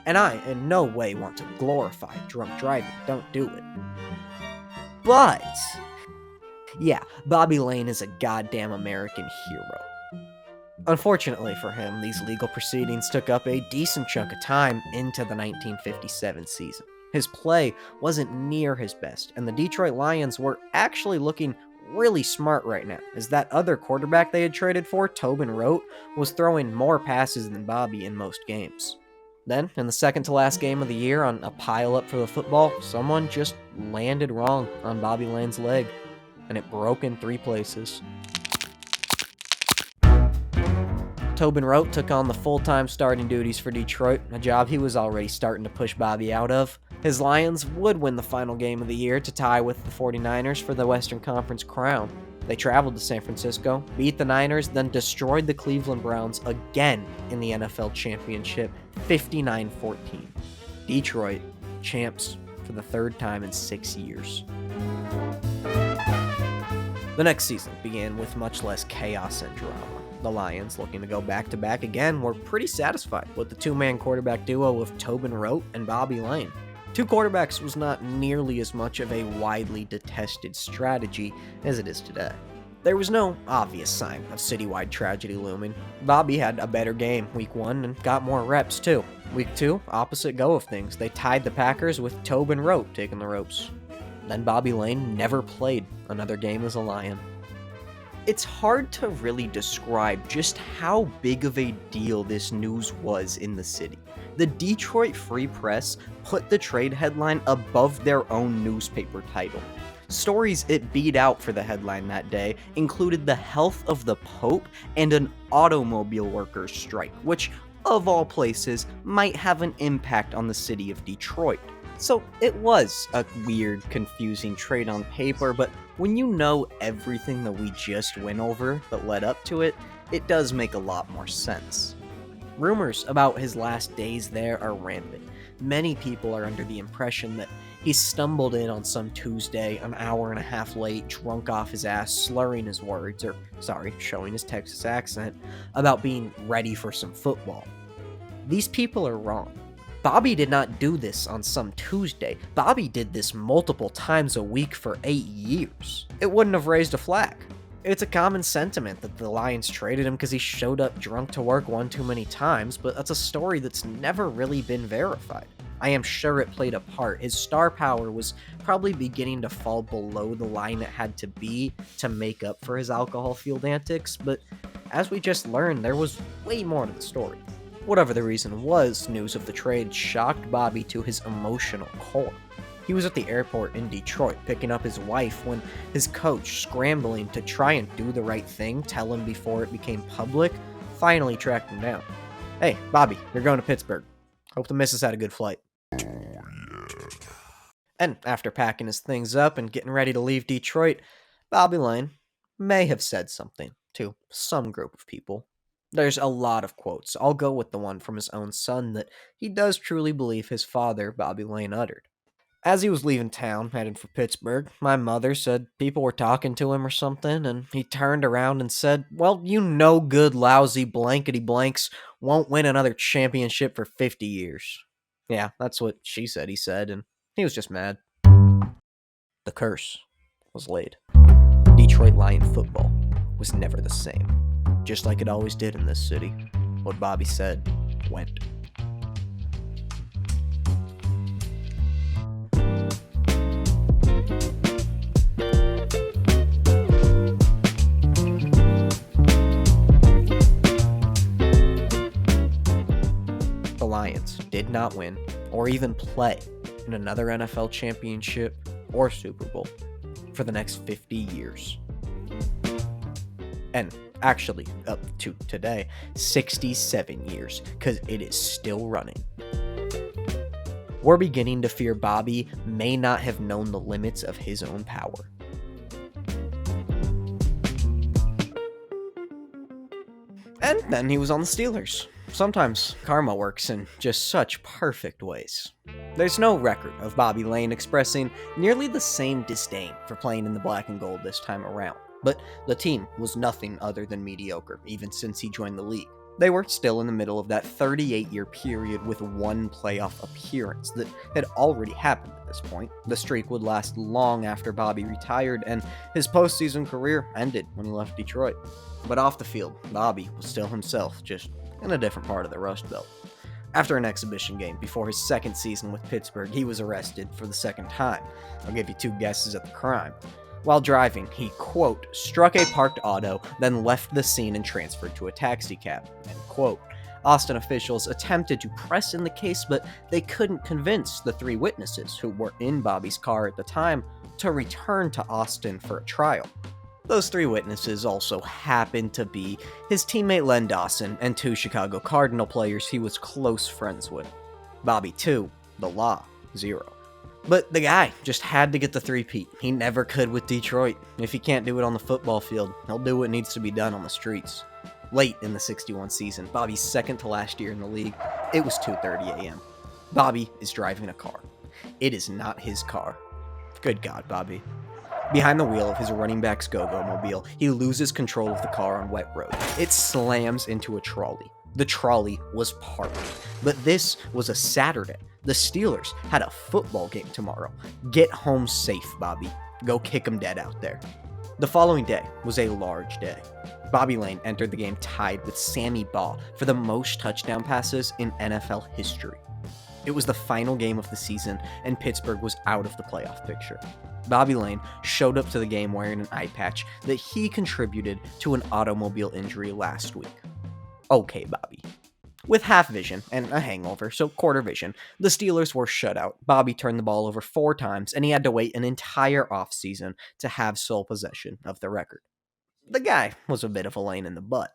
And I, in no way, want to glorify drunk driving. Don't do it. But, yeah, Bobby Lane is a goddamn American hero. Unfortunately for him, these legal proceedings took up a decent chunk of time into the 1957 season. His play wasn't near his best, and the Detroit Lions were actually looking really smart right now, as that other quarterback they had traded for, Tobin Rote, was throwing more passes than Bobby in most games. Then, in the second to last game of the year on a pile-up for the football, someone just landed wrong on Bobby Lane's leg, and it broke in 3 places. Tobin Rote took on the full-time starting duties for Detroit, a job he was already starting to push Bobby out of. His Lions would win the final game of the year to tie with the 49ers for the Western Conference crown. They traveled to San Francisco, beat the Niners, then destroyed the Cleveland Browns again in the NFL Championship, 59-14. Detroit, champs for the 3rd time in 6 years. The next season began with much less chaos and drama. The Lions, looking to go back-to-back again, were pretty satisfied with the 2-man quarterback duo of Tobin Rote and Bobby Lane. 2 quarterbacks was not nearly as much of a widely detested strategy as it is today. There was no obvious sign of citywide tragedy looming. Bobby had a better game week 1 and got more reps too. Week 2, opposite go of things. They tied the Packers with Tobin Rote taking the ropes. Then Bobby Lane never played another game as a Lion. It's hard to really describe just how big of a deal this news was in the city. The Detroit Free Press put the trade headline above their own newspaper title. Stories it beat out for the headline that day included the health of the Pope and an automobile workers' strike, which, of all places, might have an impact on the city of Detroit. So it was a weird, confusing trade on paper, but when you know everything that we just went over that led up to it, it does make a lot more sense. Rumors about his last days there are rampant. Many people are under the impression that he stumbled in on some Tuesday an hour and a half late, drunk off his ass, slurring his words, showing his Texas accent, about being ready for some football. These people are wrong. Bobby did not do this on some Tuesday. Bobby did this multiple times a week for 8 years. It wouldn't have raised a flag. It's a common sentiment that the Lions traded him because he showed up drunk to work one too many times, but that's a story that's never really been verified. I am sure it played a part. His star power was probably beginning to fall below the line it had to be to make up for his alcohol-fueled antics, but as we just learned, there was way more to the story. Whatever the reason was, news of the trade shocked Bobby to his emotional core. He was at the airport in Detroit picking up his wife when his coach, scrambling to try and do the right thing, tell him before it became public, finally tracked him down. "Hey, Bobby, you're going to Pittsburgh. Hope the missus had a good flight." And after packing his things up and getting ready to leave Detroit, Bobby Lane may have said something to some group of people. There's a lot of quotes. I'll go with the one from his own son that he does truly believe his father, Bobby Lane, uttered. As he was leaving town, heading for Pittsburgh, my mother said people were talking to him or something, and he turned around and said, "Well, you no good, lousy blankety-blanks won't win another championship for 50 years. Yeah, that's what she said he said, and he was just mad. The curse was laid. Detroit Lion football was never the same. Just like it always did in this city. What Bobby said went. did not win or even play in another NFL championship or Super Bowl for the next 50 years. And actually, up to today, 67 years, because it is still running. We're beginning to fear Bobby may not have known the limits of his own power. And then he was on the Steelers. Sometimes karma works in just such perfect ways. There's no record of Bobby Lane expressing nearly the same disdain for playing in the black and gold this time around, but the team was nothing other than mediocre even since he joined the league. They were still in the middle of that 38-year period with one playoff appearance that had already happened at this point. The streak would last long after Bobby retired, and his postseason career ended when he left Detroit. But off the field, Bobby was still himself, just in a different part of the Rust Belt. After an exhibition game before his second season with Pittsburgh, he was arrested for the second time. I'll give you 2 guesses at the crime. While driving, he, quote, struck a parked auto, then left the scene and transferred to a taxi cab, end quote. Austin officials attempted to press in the case, but they couldn't convince the 3 witnesses who were in Bobby's car at the time to return to Austin for a trial. Those 3 witnesses also happened to be his teammate Len Dawson and 2 Chicago Cardinal players he was close friends with. Bobby 2, the law 0. But the guy just had to get the three-peat. He never could with Detroit. If he can't do it on the football field, he'll do what needs to be done on the streets. Late in the 61 season, Bobby's second to last year in the league, it was 2:30 a.m. Bobby is driving a car. It is not his car. Good God, Bobby. Behind the wheel of his running back's go-go mobile, he loses control of the car on wet road. It slams into a trolley. The trolley was parked. But this was a Saturday. The Steelers had a football game tomorrow. Get home safe, Bobby. Go kick 'em dead out there. The following day was a large day. Bobby Lane entered the game tied with Sammy Baugh for the most touchdown passes in NFL history. It was the final game of the season, and Pittsburgh was out of the playoff picture. Bobby Lane showed up to the game wearing an eye patch that he contributed to an automobile injury last week. Okay, Bobby. With half vision and a hangover, so quarter vision, the Steelers were shut out. Bobby turned the ball over 4 times, and he had to wait an entire offseason to have sole possession of the record. The guy was a bit of a lane in the butt.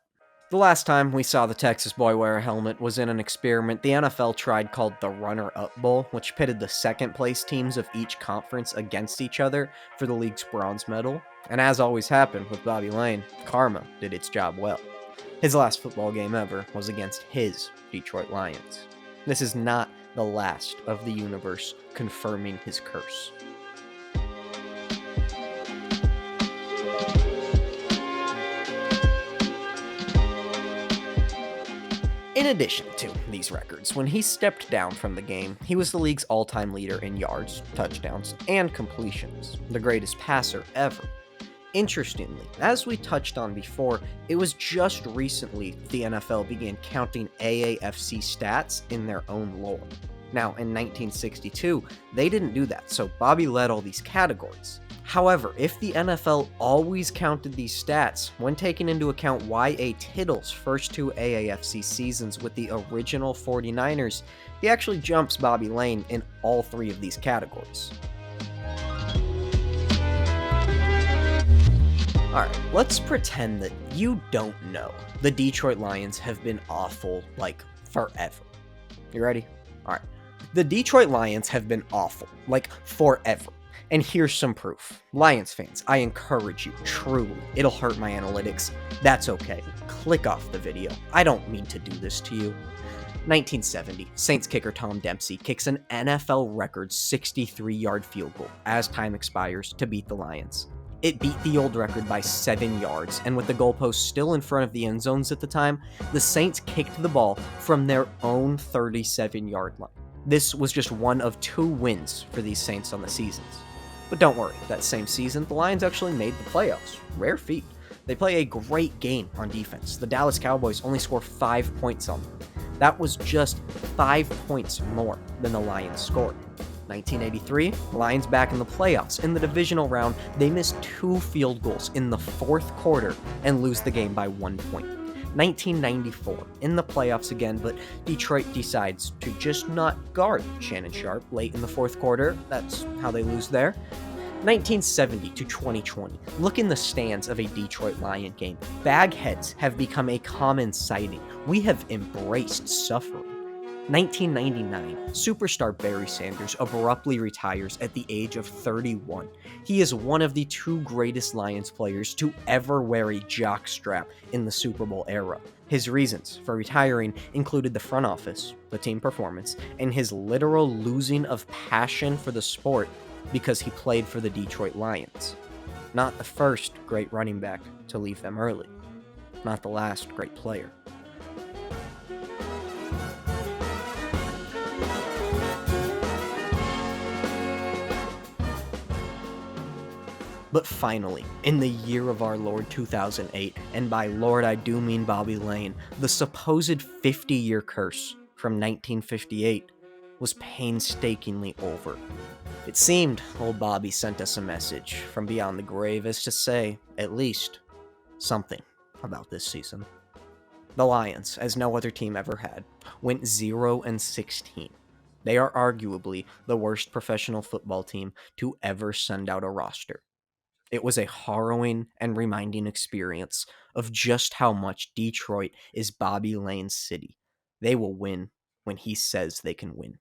The last time we saw the Texas boy wear a helmet was in an experiment the NFL tried called the Runner-Up Bowl, which pitted the second-place teams of each conference against each other for the league's bronze medal. And as always happened with Bobby Lane, karma did its job well. His last football game ever was against his Detroit Lions. This is not the last of the universe confirming his curse. In addition to these records, when he stepped down from the game, he was the league's all-time leader in yards, touchdowns, and completions, the greatest passer ever. Interestingly, as we touched on before, it was just recently the NFL began counting AAFC stats in their own lore. Now, in 1962, they didn't do that, so Bobby led all these categories. However, if the NFL always counted these stats, when taking into account Y.A. Tittle's first 2 AAFC seasons with the original 49ers, he actually jumps Bobby Lane in all 3 of these categories. Alright, let's pretend that you don't know. The Detroit Lions have been awful, like, forever. You ready? Alright. The Detroit Lions have been awful, like, forever. And here's some proof. Lions fans, I encourage you, truly. It'll hurt my analytics. That's okay. Click off the video. I don't mean to do this to you. 1970, Saints kicker Tom Dempsey kicks an NFL record 63-yard field goal as time expires to beat the Lions. It beat the old record by 7 yards, and with the goalpost still in front of the end zones at the time, the Saints kicked the ball from their own 37-yard line. This was just one of 2 wins for these Saints on the seasons. But don't worry, that same season, the Lions actually made the playoffs. Rare feat. They play a great game on defense. The Dallas Cowboys only score 5 points on them. That was just 5 points more than the Lions scored. 1983, Lions back in the playoffs. In the divisional round, they missed 2 field goals in the 4th quarter and lose the game by 1 point. 1994, in the playoffs again, but Detroit decides to just not guard Shannon Sharpe late in the fourth quarter. That's how they lose there. 1970 to 2020, look in the stands of a Detroit Lion game. Bagheads have become a common sighting. We have embraced suffering. 1999, superstar Barry Sanders abruptly retires at the age of 31. He is one of the two greatest Lions players to ever wear a jockstrap in the Super Bowl era. His reasons for retiring included the front office, the team performance, and his literal losing of passion for the sport because he played for the Detroit Lions. Not the first great running back to leave them early. Not the last great player. But finally, in the year of our Lord 2008, and by Lord I do mean Bobby Lane, the supposed 50-year curse from 1958 was painstakingly over. It seemed old Bobby sent us a message from beyond the grave as to say, at least, something about this season. The Lions, as no other team ever had, went 0-16. They are arguably the worst professional football team to ever send out a roster. It was a harrowing and reminding experience of just how much Detroit is Bobby Lane's city. They will win when he says they can win.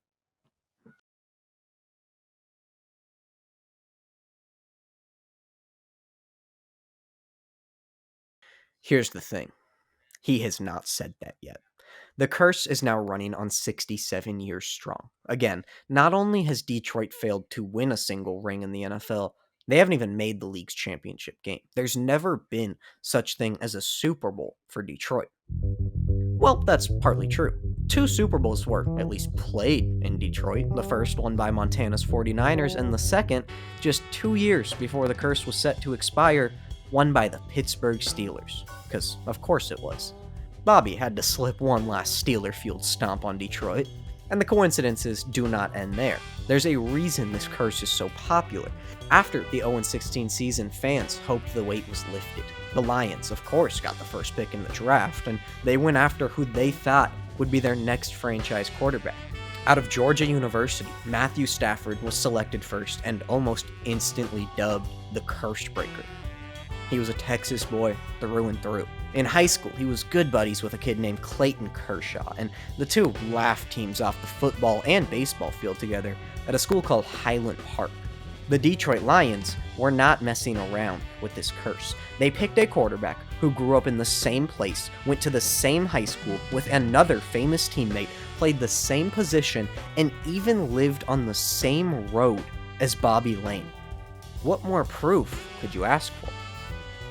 Here's the thing. He has not said that yet. The curse is now running on 67 years strong. Again, not only has Detroit failed to win a single ring in the NFL, they haven't even made the league's championship game. There's never been such thing as a Super Bowl for Detroit. Well, that's partly true. 2 Super Bowls were at least played in Detroit, the first one by Montana's 49ers, and the second, just 2 years before the curse was set to expire, won by the Pittsburgh Steelers. Because, of course it was. Bobby had to slip one last Steeler-fueled stomp on Detroit. And the coincidences do not end there. There's a reason this curse is so popular. After the 0-16 season, fans hoped the weight was lifted. The Lions, of course, got the first pick in the draft, and they went after who they thought would be their next franchise quarterback. Out of Georgia University, Matthew Stafford was selected first and almost instantly dubbed the Curse Breaker. He was a Texas boy through and through. In high school, he was good buddies with a kid named Clayton Kershaw, and the two laughed teams off the football and baseball field together at a school called Highland Park. The Detroit Lions were not messing around with this curse. They picked a quarterback who grew up in the same place, went to the same high school with another famous teammate, played the same position, and even lived on the same road as Bobby Lane. What more proof could you ask for?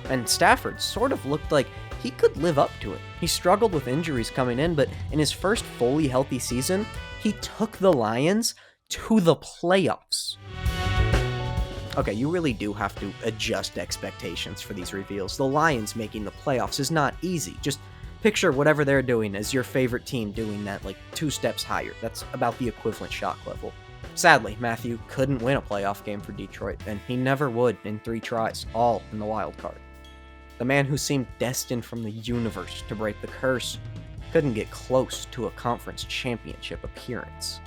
And Stafford sort of looked like he could live up to it. He struggled with injuries coming in, but in his first fully healthy season, he took the Lions to the playoffs. Okay, you really do have to adjust expectations for these reveals. The Lions making the playoffs is not easy. Just picture whatever they're doing as your favorite team doing that, like 2 steps higher. That's about the equivalent shock level. Sadly, Matthew couldn't win a playoff game for Detroit, and he never would in 3 tries, all in the wild card. The man who seemed destined from the universe to break the curse couldn't get close to a conference championship appearance.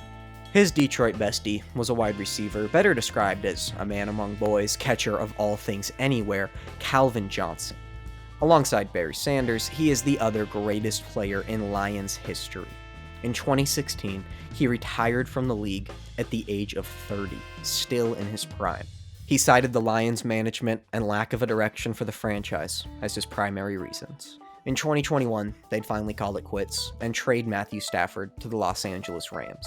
His Detroit bestie was a wide receiver, better described as a man among boys, catcher of all things anywhere, Calvin Johnson. Alongside Barry Sanders, he is the other greatest player in Lions history. In 2016, he retired from the league at the age of 30, still in his prime. He cited the Lions' management and lack of a direction for the franchise as his primary reasons. In 2021, they'd finally call it quits and trade Matthew Stafford to the Los Angeles Rams.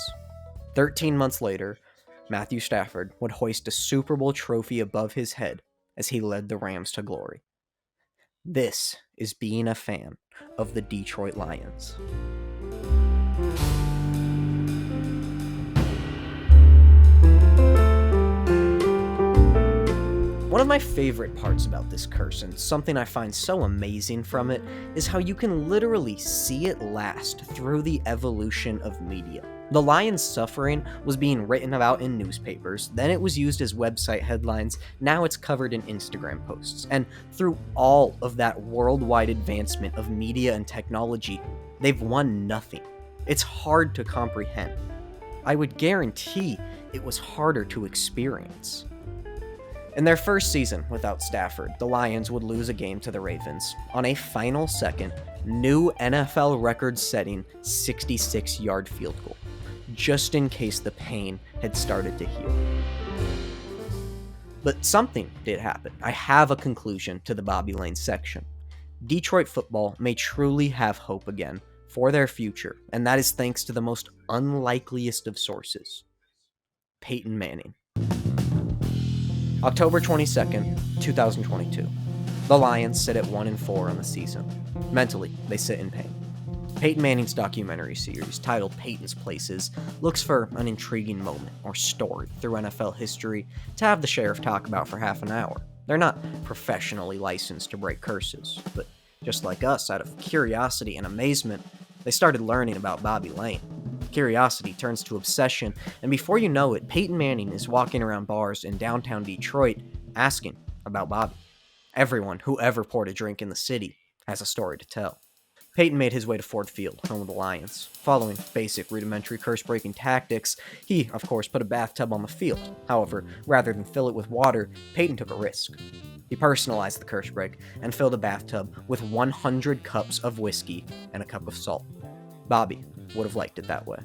13 months later, Matthew Stafford would hoist a Super Bowl trophy above his head as he led the Rams to glory. This is being a fan of the Detroit Lions. One of my favorite parts about this curse, and something I find so amazing from it, is how you can literally see it last through the evolution of media. The Lions' suffering was being written about in newspapers, then it was used as website headlines, now it's covered in Instagram posts. And through all of that worldwide advancement of media and technology, they've won nothing. It's hard to comprehend. I would guarantee it was harder to experience. In their first season without Stafford, the Lions would lose a game to the Ravens on a final second, new NFL record setting 66-yard field goal, just in case the pain had started to heal. But something did happen. I have a conclusion to the Bobby Lane section. Detroit football may truly have hope again for their future, and that is thanks to the most unlikeliest of sources, Peyton Manning. October 22nd, 2022. The Lions sit at 1-4 on the season. Mentally, they sit in pain. Peyton Manning's documentary series, titled Peyton's Places, looks for an intriguing moment or story through NFL history to have the sheriff talk about for half an hour. They're not professionally licensed to break curses, but just like us, out of curiosity and amazement, they started learning about Bobby Lane. Curiosity turns to obsession, and before you know it, Peyton Manning is walking around bars in downtown Detroit asking about Bobby. Everyone who ever poured a drink in the city has a story to tell. Peyton made his way to Ford Field, home of the Lions. Following basic rudimentary curse-breaking tactics, he, of course, put a bathtub on the field. However, rather than fill it with water, Peyton took a risk. He personalized the curse break and filled a bathtub with 100 cups of whiskey and a cup of salt. Bobby would have liked it that way.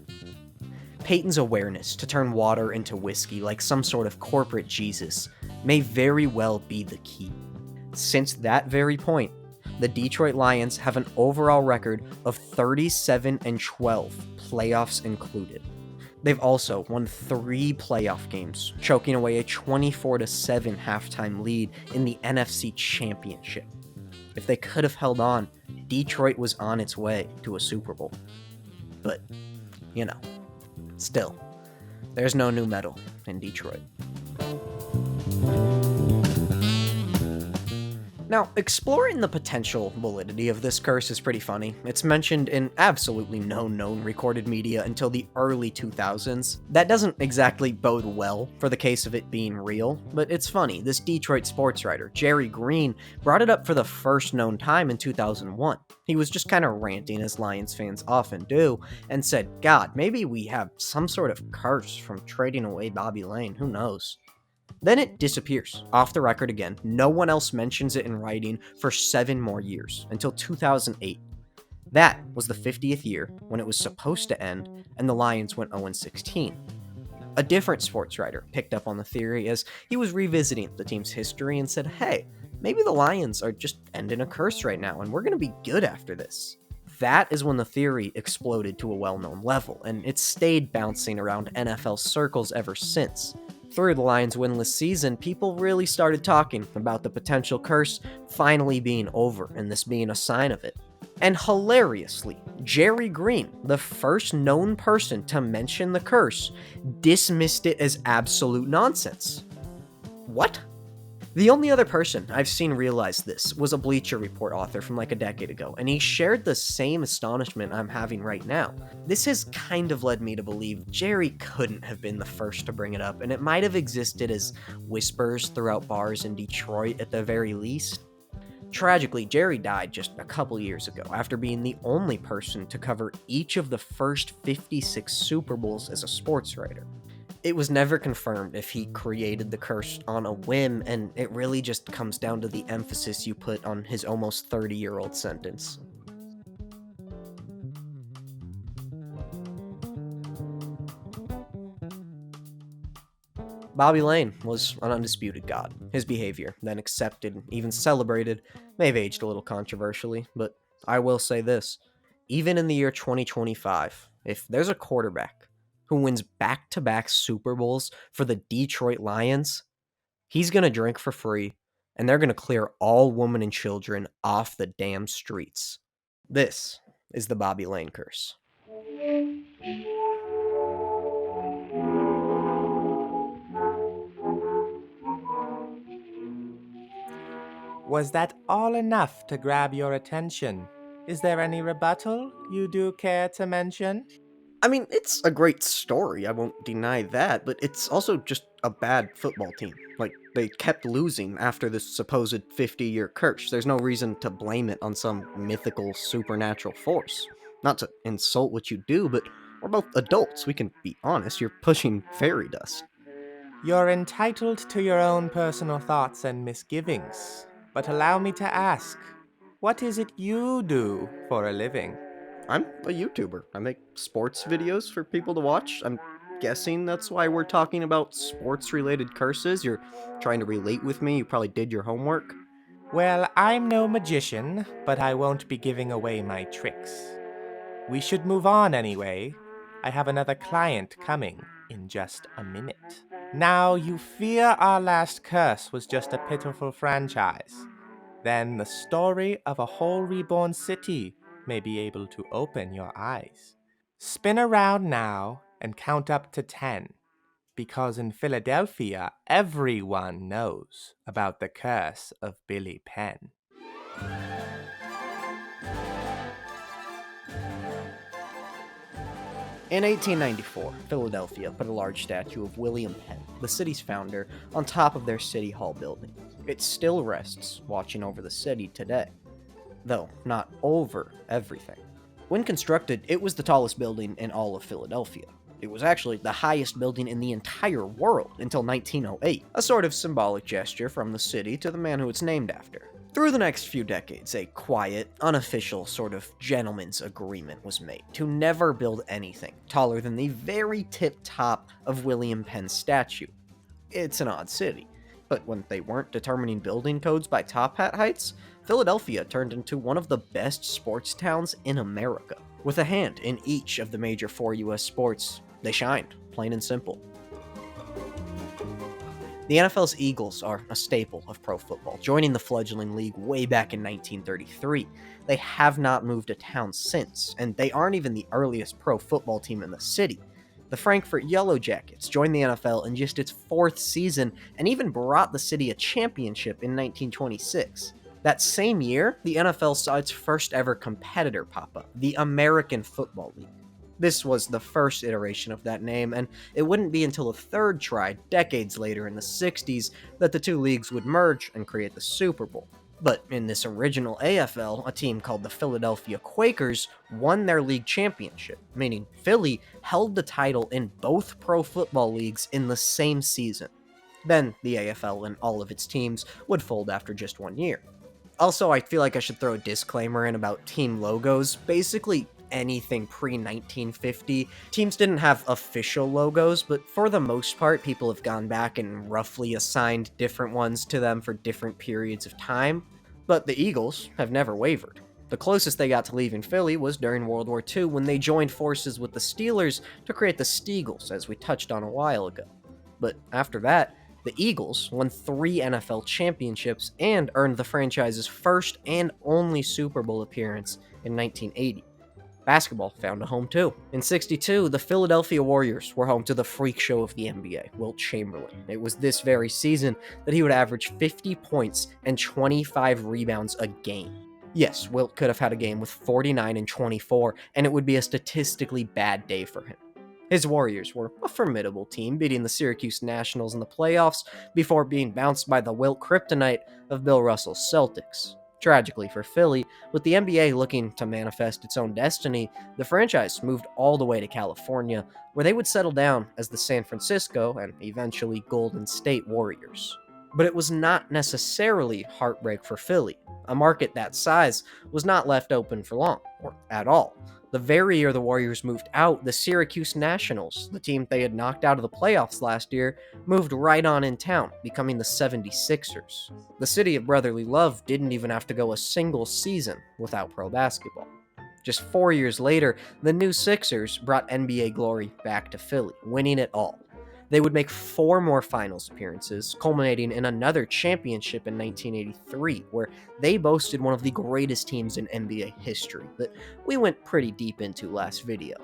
Peyton's awareness to turn water into whiskey like some sort of corporate Jesus may very well be the key. Since that very point, the Detroit Lions have an overall record of 37-12, playoffs included. They've also won 3 playoff games, choking away a 24-7 halftime lead in the NFC Championship. If they could have held on, Detroit was on its way to a Super Bowl. But, still, there's no new medal in Detroit. Now, exploring the potential validity of this curse is pretty funny. It's mentioned in absolutely no known recorded media until the early 2000s. That doesn't exactly bode well for the case of it being real, but it's funny. This Detroit sports writer, Jerry Green, brought it up for the first known time in 2001. He was just kind of ranting, as Lions fans often do, and said, God, maybe we have some sort of curse from trading away Bobby Lane, who knows? Then it disappears, off the record again. No one else mentions it in writing for 7 more years, until 2008. That was the 50th year when it was supposed to end, and the Lions went 0-16. A different sports writer picked up on the theory as he was revisiting the team's history and said, hey, maybe the Lions are just ending a curse right now, and we're going to be good after this. That is when the theory exploded to a well-known level, and it's stayed bouncing around NFL circles ever since. Through the Lions' winless season, people really started talking about the potential curse finally being over and this being a sign of it. And hilariously, Jerry Green, the first known person to mention the curse, dismissed it as absolute nonsense. What? The only other person I've seen realize this was a Bleacher Report author from like a decade ago, and he shared the same astonishment I'm having right now. This has kind of led me to believe Jerry couldn't have been the first to bring it up, and it might have existed as whispers throughout bars in Detroit at the very least. Tragically, Jerry died just a couple years ago after being the only person to cover each of the first 56 Super Bowls as a sports writer. It was never confirmed if he created the curse on a whim, and it really just comes down to the emphasis you put on his almost 30-year-old sentence. Bobby Lane was an undisputed god. His behavior, then accepted, even celebrated, may have aged a little controversially, but I will say this. Even in the year 2025, if there's a quarterback who wins back-to-back Super Bowls for the Detroit Lions, he's going to drink for free, and they're going to clear all women and children off the damn streets. This is the Bobby Lane curse. Was that all enough to grab your attention? Is there any rebuttal you do care to mention? I mean, it's a great story, I won't deny that, but it's also just a bad football team. Like, they kept losing after this supposed 50-year curse. There's no reason to blame it on some mythical supernatural force. Not to insult what you do, but we're both adults. We can be honest, you're pushing fairy dust. You're entitled to your own personal thoughts and misgivings, but allow me to ask, what is it you do for a living? I'm a YouTuber. I make sports videos for people to watch. I'm guessing that's why we're talking about sports-related curses. You're trying to relate with me. You probably did your homework. Well, I'm no magician, but I won't be giving away my tricks. We should move on anyway. I have another client coming in just a minute. Now, you fear our last curse was just a pitiful franchise. Then the story of a whole reborn city may be able to open your eyes. Spin around now and count up to 10, because in Philadelphia, everyone knows about the curse of Billy Penn. In 1894, Philadelphia put a large statue of William Penn, the city's founder, on top of their City Hall building. It still rests, watching over the city today. Though, not over everything. When constructed, it was the tallest building in all of Philadelphia. It was actually the highest building in the entire world until 1908, a sort of symbolic gesture from the city to the man who it's named after. Through the next few decades, a quiet, unofficial sort of gentleman's agreement was made to never build anything taller than the very tip top of William Penn's statue. It's an odd city, but when they weren't determining building codes by top hat heights, Philadelphia turned into one of the best sports towns in America. With a hand in each of the major 4 US sports, they shined, plain and simple. The NFL's Eagles are a staple of pro football, joining the fledgling league way back in 1933. They have not moved a town since, and they aren't even the earliest pro football team in the city. The Frankfurt Yellow Jackets joined the NFL in just its 4th season and even brought the city a championship in 1926. That same year, the NFL saw its first ever competitor pop up, the American Football League. This was the first iteration of that name, and it wouldn't be until a third try, decades later in the 60s, that the two leagues would merge and create the Super Bowl. But in this original AFL, a team called the Philadelphia Quakers won their league championship, meaning Philly held the title in both pro football leagues in the same season. Then the AFL and all of its teams would fold after just 1 year. Also, I feel like I should throw a disclaimer in about team logos. Basically, anything pre-1950. Teams didn't have official logos, but for the most part, people have gone back and roughly assigned different ones to them for different periods of time. But the Eagles have never wavered. The closest they got to leaving Philly was during World War II when they joined forces with the Steelers to create the Steagles, as we touched on a while ago. But after that, the Eagles won 3 NFL championships and earned the franchise's first and only Super Bowl appearance in 1980. Basketball found a home too. In '62, the Philadelphia Warriors were home to the freak show of the NBA, Wilt Chamberlain. It was this very season that he would average 50 points and 25 rebounds a game. Yes, Wilt could have had a game with 49 and 24, and it would be a statistically bad day for him. His Warriors were a formidable team, beating the Syracuse Nationals in the playoffs before being bounced by the Wilt kryptonite of Bill Russell's Celtics. Tragically for Philly, with the NBA looking to manifest its own destiny, the franchise moved all the way to California, where they would settle down as the San Francisco and eventually Golden State Warriors. But it was not necessarily heartbreak for Philly. A market that size was not left open for long, or at all. The very year the Warriors moved out, the Syracuse Nationals, the team they had knocked out of the playoffs last year, moved right on in town, becoming the 76ers. The city of brotherly love didn't even have to go a single season without pro basketball. Just 4 years later, the new Sixers brought NBA glory back to Philly, winning it all. They would make 4 more finals appearances, culminating in another championship in 1983, where they boasted one of the greatest teams in NBA history that we went pretty deep into last video.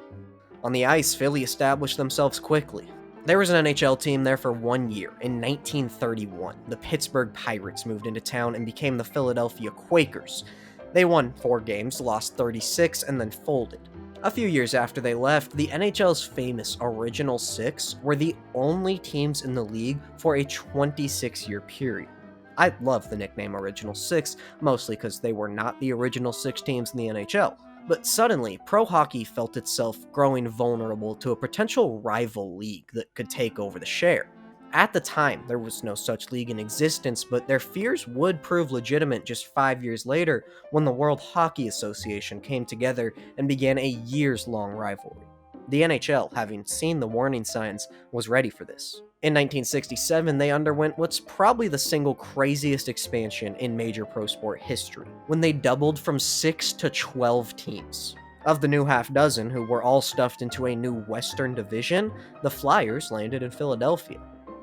On the ice, Philly established themselves quickly. There was an NHL team there for 1 year. In 1931, the Pittsburgh Pirates moved into town and became the Philadelphia Quakers. They won 4 games, lost 36, and then folded. A few years after they left, the NHL's famous Original Six were the only teams in the league for a 26-year period. I love the nickname Original Six, mostly because they were not the original 6 teams in the NHL. But suddenly, pro hockey felt itself growing vulnerable to a potential rival league that could take over the share. At the time, there was no such league in existence, but their fears would prove legitimate just 5 years later when the World Hockey Association came together and began a years-long rivalry. The NHL, having seen the warning signs, was ready for this. In 1967, they underwent what's probably the single craziest expansion in major pro sport history, when they doubled from 6 to 12 teams. Of the new half dozen, who were all stuffed into a new Western Division, the Flyers landed in Philadelphia.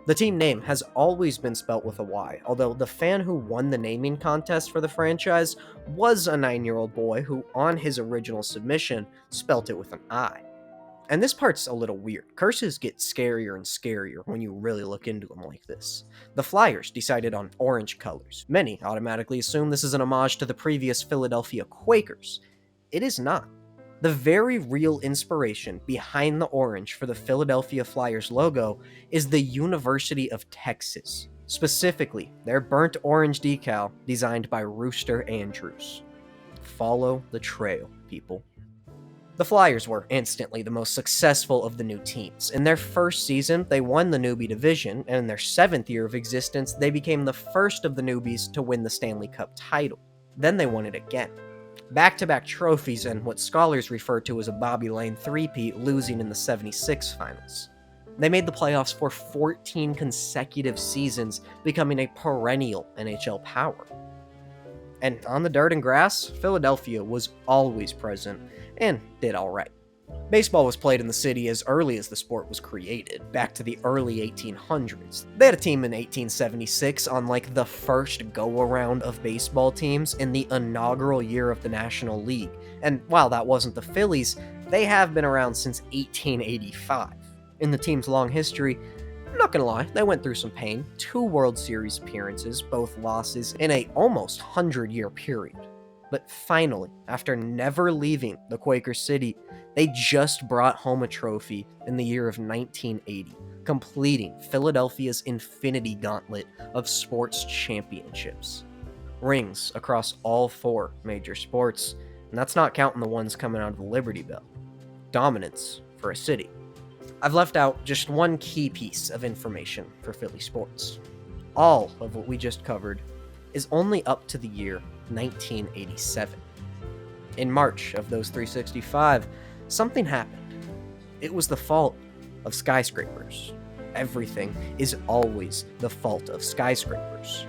The team name has always been spelt with a Y, although the fan who won the naming contest for the franchise was a 9-year-old boy who, on his original submission, spelt it with an I. And this part's a little weird. Curses get scarier and scarier when you really look into them like this. The Flyers decided on orange colors. Many automatically assume this is an homage to the previous Philadelphia Quakers. It is not. The very real inspiration behind the orange for the Philadelphia Flyers logo is the University of Texas, specifically their burnt orange decal designed by Rooster Andrews. Follow the trail, people. The Flyers were instantly the most successful of the new teams. In their first season, they won the newbie division, and in their 7th year of existence, they became the first of the newbies to win the Stanley Cup title. Then they won it again. Back-to-back trophies and what scholars refer to as a Bobby Lane three-peat, losing in the 76 finals. They made the playoffs for 14 consecutive seasons, becoming a perennial NHL power. And on the dirt and grass, Philadelphia was always present, and did alright. Baseball was played in the city as early as the sport was created, back to the early 1800s. They had a team in 1876 on like the first go-around of baseball teams in the inaugural year of the National League, and while that wasn't the Phillies, they have been around since 1885. In the team's long history, I'm not gonna lie, they went through some pain. 2 World Series appearances, both losses, in a almost 100-year period. But finally, after never leaving the Quaker City, they just brought home a trophy in the year of 1980, completing Philadelphia's infinity gauntlet of sports championships. Rings across all 4 major sports, and that's not counting the ones coming out of the Liberty Bell. Dominance for a city. I've left out just one key piece of information for Philly sports. All of what we just covered is only up to the year 1987. In March of those 365, something happened. It was the fault of skyscrapers. Everything is always the fault of skyscrapers.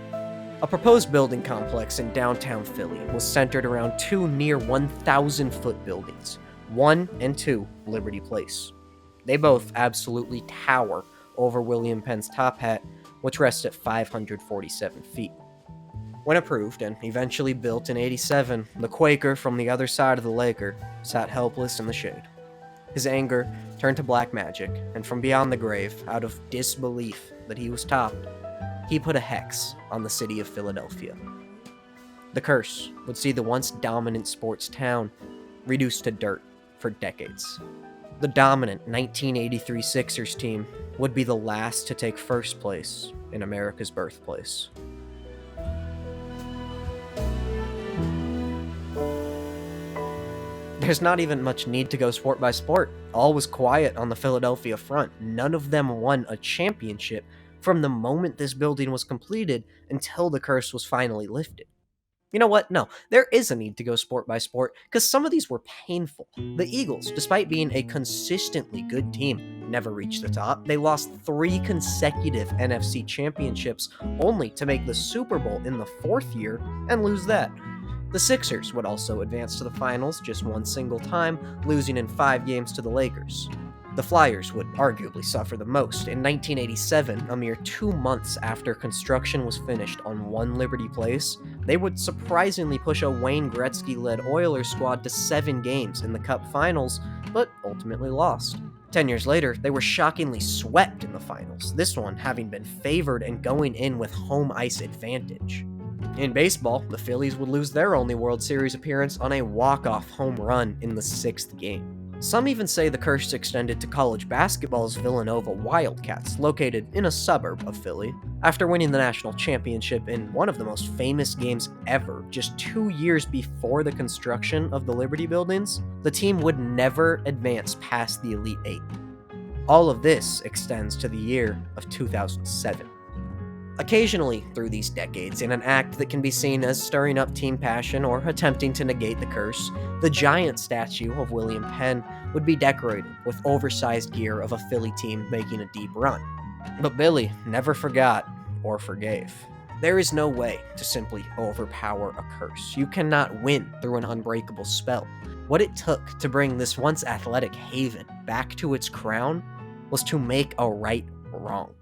A proposed building complex in downtown Philly was centered around 2 near 1,000-foot buildings, 1 and 2 Liberty Place. They both absolutely tower over William Penn's top hat, which rests at 547 feet. When approved and eventually built in 87, the Quaker from the other side of the Laker sat helpless in the shade. His anger turned to black magic, and from beyond the grave, out of disbelief that he was topped, he put a hex on the city of Philadelphia. The curse would see the once dominant sports town reduced to dirt for decades. The dominant 1983 Sixers team would be the last to take first place in America's birthplace. There's not even much need to go sport by sport. All was quiet on the Philadelphia front. None of them won a championship from the moment this building was completed until the curse was finally lifted. You know what? No, there is a need to go sport by sport, because some of these were painful. The Eagles, despite being a consistently good team, never reached the top. They lost 3 consecutive NFC championships, only to make the Super Bowl in the 4th year and lose that. The Sixers would also advance to the finals just one single time, losing in 5 games to the Lakers. The Flyers would arguably suffer the most. In 1987, a mere 2 months after construction was finished on 1 Liberty Place, they would surprisingly push a Wayne Gretzky-led Oilers squad to 7 games in the Cup Finals, but ultimately lost. 10 years later, they were shockingly swept in the finals, this one having been favored and going in with home ice advantage. In baseball, the Phillies would lose their only World Series appearance on a walk-off home run in the 6th game. Some even say the curse extended to college basketball's Villanova Wildcats, located in a suburb of Philly. After winning the national championship in one of the most famous games ever, just 2 years before the construction of the Liberty Buildings, the team would never advance past the Elite Eight. All of this extends to the year of 2007. Occasionally, through these decades, in an act that can be seen as stirring up team passion or attempting to negate the curse, the giant statue of William Penn would be decorated with oversized gear of a Philly team making a deep run. But Billy never forgot or forgave. There is no way to simply overpower a curse. You cannot win through an unbreakable spell. What it took to bring this once athletic haven back to its crown was to make a right wrong.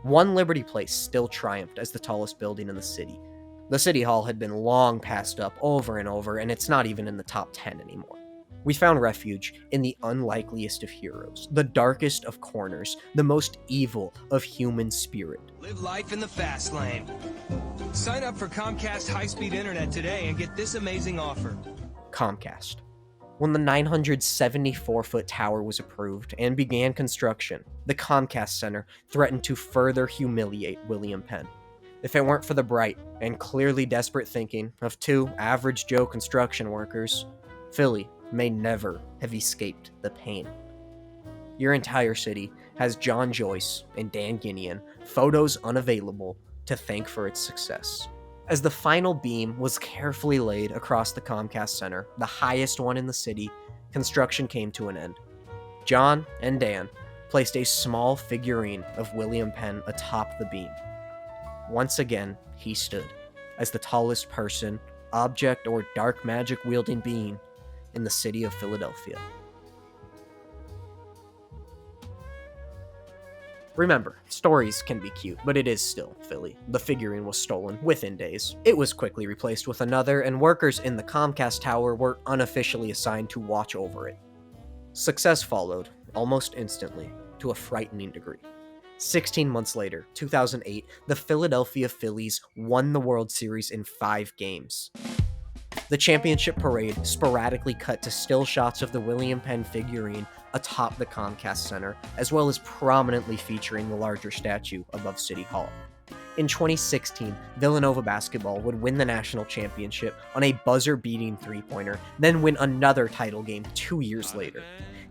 One Liberty Place still triumphed as the tallest building in the city. The City Hall had been long passed up over and over, and it's not even in the top 10 anymore. We found refuge in the unlikeliest of heroes, the darkest of corners, the most evil of human spirit. Live life in the fast lane. Sign up for Comcast high-speed internet today and get this amazing offer. Comcast. When the 974-foot tower was approved and began construction, the Comcast Center threatened to further humiliate William Penn. If it weren't for the bright and clearly desperate thinking of two average Joe construction workers, Philly may never have escaped the pain. Your entire city has John Joyce and Dan Guinean, photos unavailable, to thank for its success. As the final beam was carefully laid across the Comcast Center, the highest one in the city, construction came to an end. John and Dan placed a small figurine of William Penn atop the beam. Once again, he stood as the tallest person, object, or dark magic wielding being in the city of Philadelphia. Remember, stories can be cute, but it is still Philly. The figurine was stolen within days. It was quickly replaced with another, and workers in the Comcast Tower were unofficially assigned to watch over it. Success followed, almost instantly, to a frightening degree. 16 months later, 2008, the Philadelphia Phillies won the World Series in 5 games. The championship parade sporadically cut to still shots of the William Penn figurine atop the Comcast Center, as well as prominently featuring the larger statue above City Hall. In 2016, Villanova basketball would win the national championship on a buzzer-beating three-pointer, then win another title game 2 years later.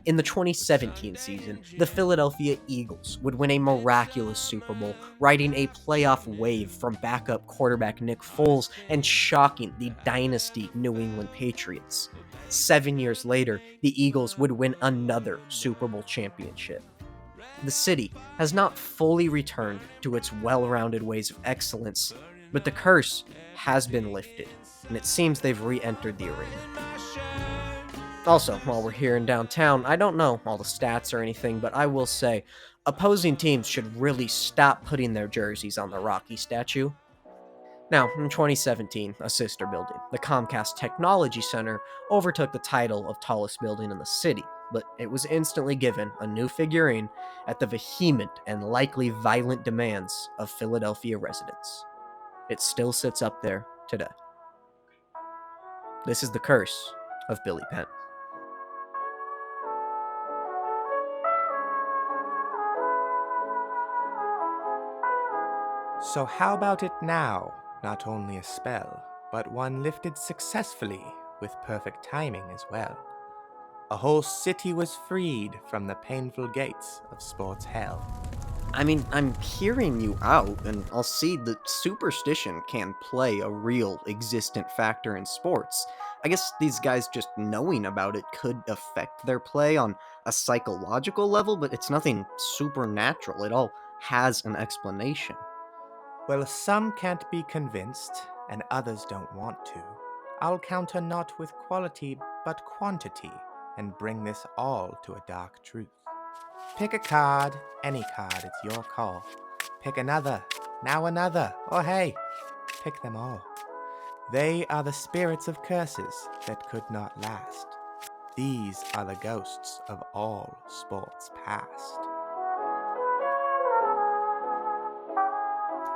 In the 2017 season, the Philadelphia Eagles would win a miraculous Super Bowl, riding a playoff wave from backup quarterback Nick Foles and shocking the dynasty New England Patriots. 7 years later, the Eagles would win another Super Bowl championship. The city has not fully returned to its well-rounded ways of excellence, but the curse has been lifted, and it seems they've re-entered the arena. Also, while we're here in downtown, I don't know all the stats or anything, but I will say, opposing teams should really stop putting their jerseys on the Rocky statue. Now, in 2017, a sister building, the Comcast Technology Center, overtook the title of tallest building in the city, but it was instantly given a new figurine at the vehement and likely violent demands of Philadelphia residents. It still sits up there today. This is the curse of Billy Penn. So how about it now? Not only a spell, but one lifted successfully with perfect timing as well. A whole city was freed from the painful gates of sports hell. I mean, I'm hearing you out, and I'll see that superstition can play a real existent factor in sports. I guess these guys just knowing about it could affect their play on a psychological level, but it's nothing supernatural. It all has an explanation. Well, some can't be convinced, and others don't want to. I'll counter not with quality, but quantity, and bring this all to a dark truth. Pick a card, any card, it's your call. Pick another, now another, or hey, pick them all. They are the spirits of curses that could not last. These are the ghosts of all sports past.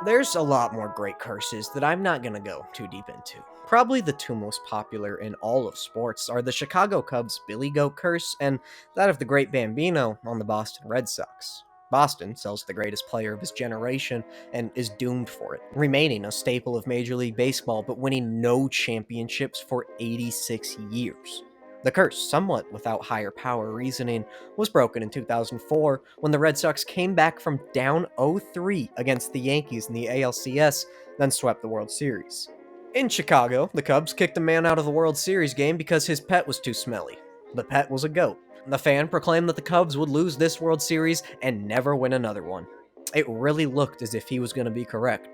There's a lot more great curses that I'm not gonna go too deep into. Probably the two most popular in all of sports are the Chicago Cubs' Billy Goat curse and that of the Great Bambino on the Boston Red Sox. Boston sells the greatest player of his generation and is doomed for it, remaining a staple of Major League Baseball but winning no championships for 86 years. The curse, somewhat without higher power reasoning, was broken in 2004 when the Red Sox came back from down 0-3 against the Yankees in the ALCS, then swept the World Series. In Chicago, the Cubs kicked a man out of the World Series game because his pet was too smelly. The pet was a goat. The fan proclaimed that the Cubs would lose this World Series and never win another one. It really looked as if he was going to be correct.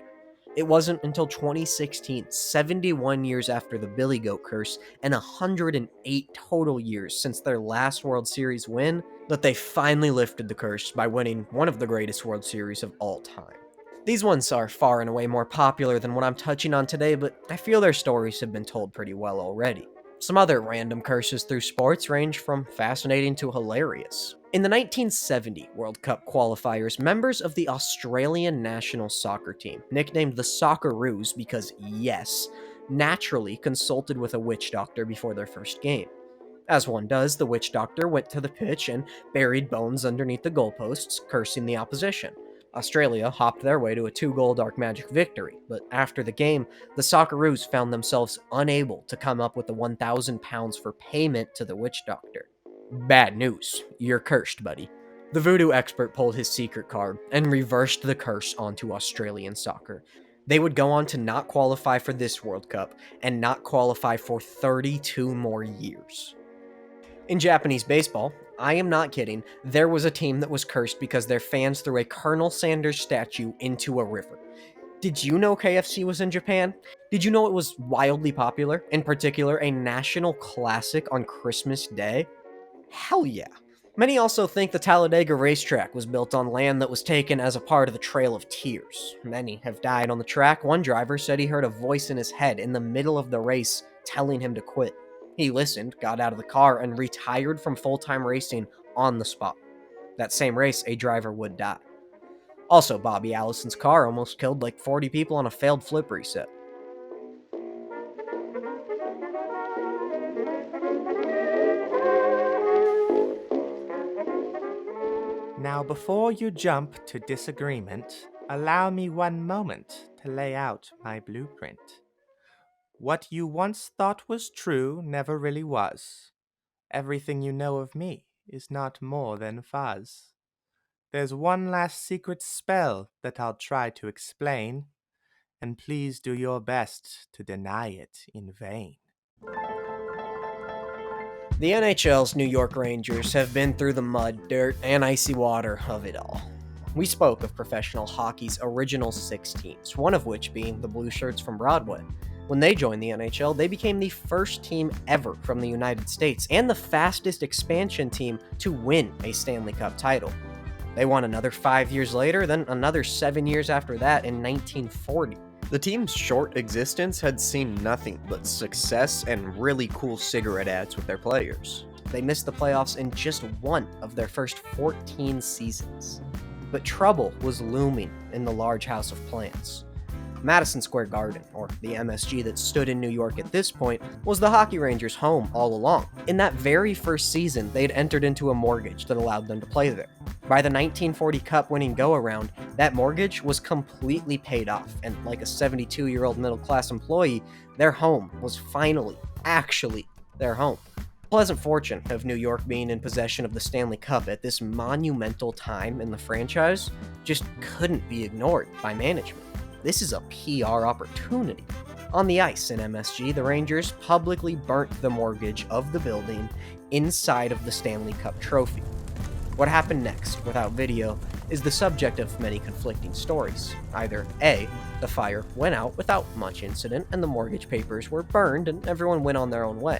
It wasn't until 2016, 71 years after the Billy Goat curse and 108 total years since their last World Series win, that they finally lifted the curse by winning one of the greatest World Series of all time. These ones are far and away more popular than what I'm touching on today, but I feel their stories have been told pretty well already. Some other random curses through sports range from fascinating to hilarious. In the 1970 World Cup qualifiers, members of the Australian national soccer team, nicknamed the Socceroos because, yes, naturally consulted with a witch doctor before their first game. As one does, the witch doctor went to the pitch and buried bones underneath the goalposts, cursing the opposition. Australia hopped their way to a 2-goal dark magic victory, but after the game, the Socceroos found themselves unable to come up with the £1,000 for payment to the witch doctor. Bad news, you're cursed, buddy. The voodoo expert pulled his secret card and reversed the curse onto Australian soccer. They would go on to not qualify for this World Cup and not qualify for 32 more years. In Japanese baseball, I am not kidding, there was a team that was cursed because their fans threw a Colonel Sanders statue into a river. Did you know KFC was in Japan? Did you know it was wildly popular, in particular a national classic on Christmas Day? Hell yeah. Many also think the Talladega racetrack was built on land that was taken as a part of the Trail of Tears. Many have died on the track. One driver said he heard a voice in his head in the middle of the race telling him to quit. He listened, got out of the car, and retired from full-time racing on the spot. That same race, a driver would die. Also, Bobby Allison's car almost killed like 40 people on a failed flip reset. Now, before you jump to disagreement, allow me one moment to lay out my blueprint. What you once thought was true never really was. Everything you know of me is not more than fuzz. There's one last secret spell that I'll try to explain, and please do your best to deny it in vain. The NHL's New York Rangers have been through the mud, dirt, and icy water of it all. We spoke of professional hockey's original 6 teams, one of which being the Blue Shirts from Broadway. When they joined the NHL, they became the first team ever from the United States and the fastest expansion team to win a Stanley Cup title. They won another 5 years later, then another 7 years after that in 1940. The team's short existence had seen nothing but success and really cool cigarette ads with their players. They missed the playoffs in just one of their first 14 seasons. But trouble was looming in the large house of plants. Madison Square Garden, or the MSG that stood in New York at this point, was the Hockey Rangers' home all along. In that very first season, they'd entered into a mortgage that allowed them to play there. By the 1940 Cup-winning go-around, that mortgage was completely paid off, and like a 72-year-old middle-class employee, their home was finally, actually, their home. The pleasant fortune of New York being in possession of the Stanley Cup at this monumental time in the franchise just couldn't be ignored by management. This is a PR opportunity. On the ice in MSG, the Rangers publicly burnt the mortgage of the building inside of the Stanley Cup trophy. What happened next, without video, is the subject of many conflicting stories. Either A, the fire went out without much incident and the mortgage papers were burned and everyone went on their own way.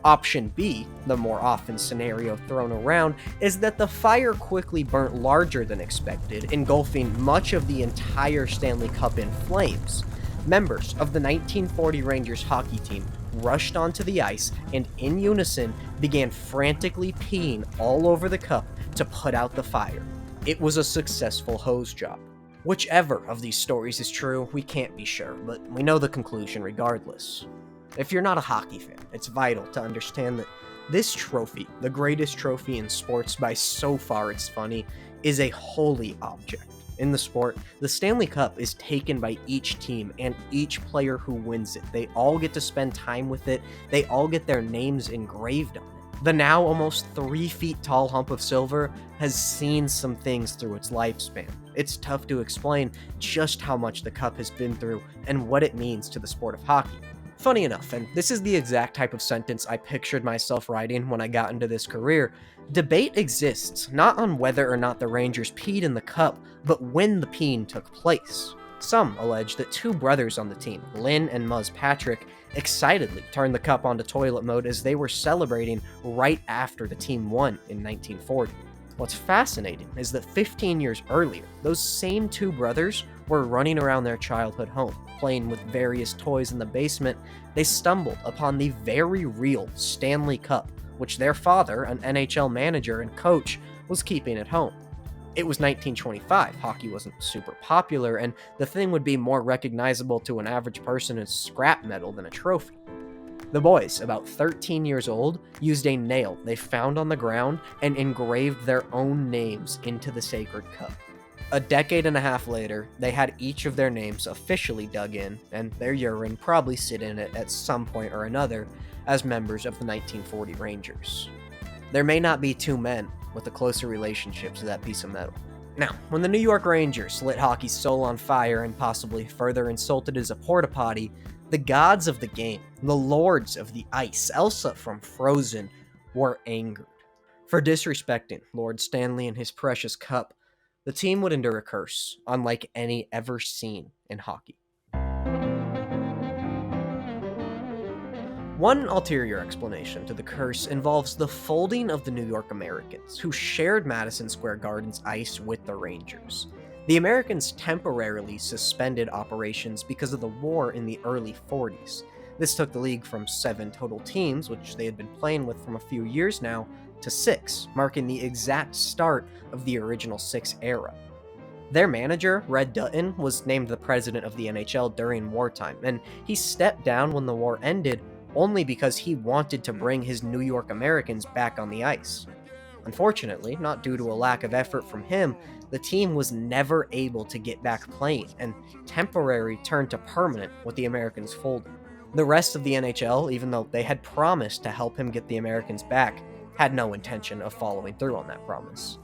Option B, the more often scenario thrown around, is that the fire quickly burnt larger than expected, engulfing much of the entire Stanley Cup in flames. Members of the 1940 Rangers hockey team rushed onto the ice and, in unison, began frantically peeing all over the cup to put out the fire. It was a successful hose job. Whichever of these stories is true, we can't be sure, but we know the conclusion regardless. If you're not a hockey fan, it's vital to understand that this trophy, the greatest trophy in sports by so far it's funny, is a holy object. In the sport, the Stanley Cup is taken by each team and each player who wins it. They all get to spend time with it, they all get their names engraved on it. The now almost 3 feet tall hump of silver has seen some things through its lifespan. It's tough to explain just how much the cup has been through and what it means to the sport of hockey. Funny enough, and this is the exact type of sentence I pictured myself writing when I got into this career, debate exists not on whether or not the Rangers peed in the cup, but when the peeing took place. Some allege that 2 brothers on the team, Lynn and Muzz Patrick, excitedly turned the cup onto toilet mode as they were celebrating right after the team won in 1940. What's fascinating is that 15 years earlier, those same 2 brothers were running around their childhood home, playing with various toys in the basement. They stumbled upon the very real Stanley Cup, which their father, an NHL manager and coach, was keeping at home. It was 1925, hockey wasn't super popular, and the thing would be more recognizable to an average person as scrap metal than a trophy. The boys, about 13 years old, used a nail they found on the ground and engraved their own names into the sacred cup. A decade and a half later, they had each of their names officially dug in, and their urine probably sit in it at some point or another as members of the 1940 Rangers. There may not be 2 men with a closer relationship to that piece of metal. Now, when the New York Rangers lit hockey's soul on fire and possibly further insulted as a porta potty, the gods of the game, the lords of the ice, Elsa from Frozen, were angered. For disrespecting Lord Stanley and his precious cup, the team would endure a curse unlike any ever seen in hockey. One ulterior explanation to the curse involves the folding of the New York Americans, who shared Madison Square Garden's ice with the Rangers. The Americans temporarily suspended operations because of the war in the early 40s. This took the league from 7 total teams, which they had been playing with from a few years now, to 6, marking the exact start of the original 6 era. Their manager, Red Dutton, was named the president of the NHL during wartime, and he stepped down when the war ended only because he wanted to bring his New York Americans back on the ice. Unfortunately, not due to a lack of effort from him, the team was never able to get back playing, and temporary turned to permanent with the Americans folding. The rest of the NHL, even though they had promised to help him get the Americans back, had no intention of following through on that promise.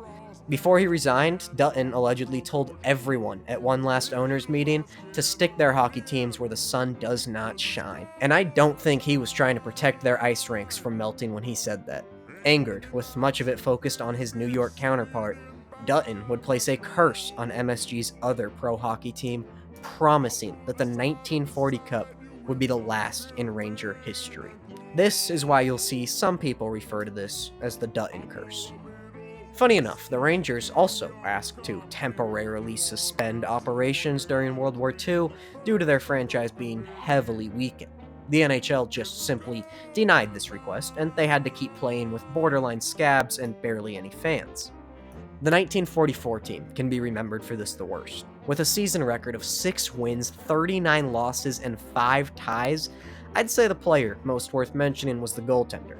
Before he resigned, Dutton allegedly told everyone at one last owners meeting to stick their hockey teams where the sun does not shine. And I don't think he was trying to protect their ice rinks from melting when he said that. Angered, with much of it focused on his New York counterpart, Dutton would place a curse on MSG's other pro hockey team, promising that the 1940 Cup would be the last in Ranger history. This is why you'll see some people refer to this as the Dutton curse. Funny enough, the Rangers also asked to temporarily suspend operations during World War II due to their franchise being heavily weakened. The NHL just simply denied this request, and they had to keep playing with borderline scabs and barely any fans. The 1944 team can be remembered for this the worst. With a season record of 6 wins, 39 losses, and 5 ties, I'd say the player most worth mentioning was the goaltender.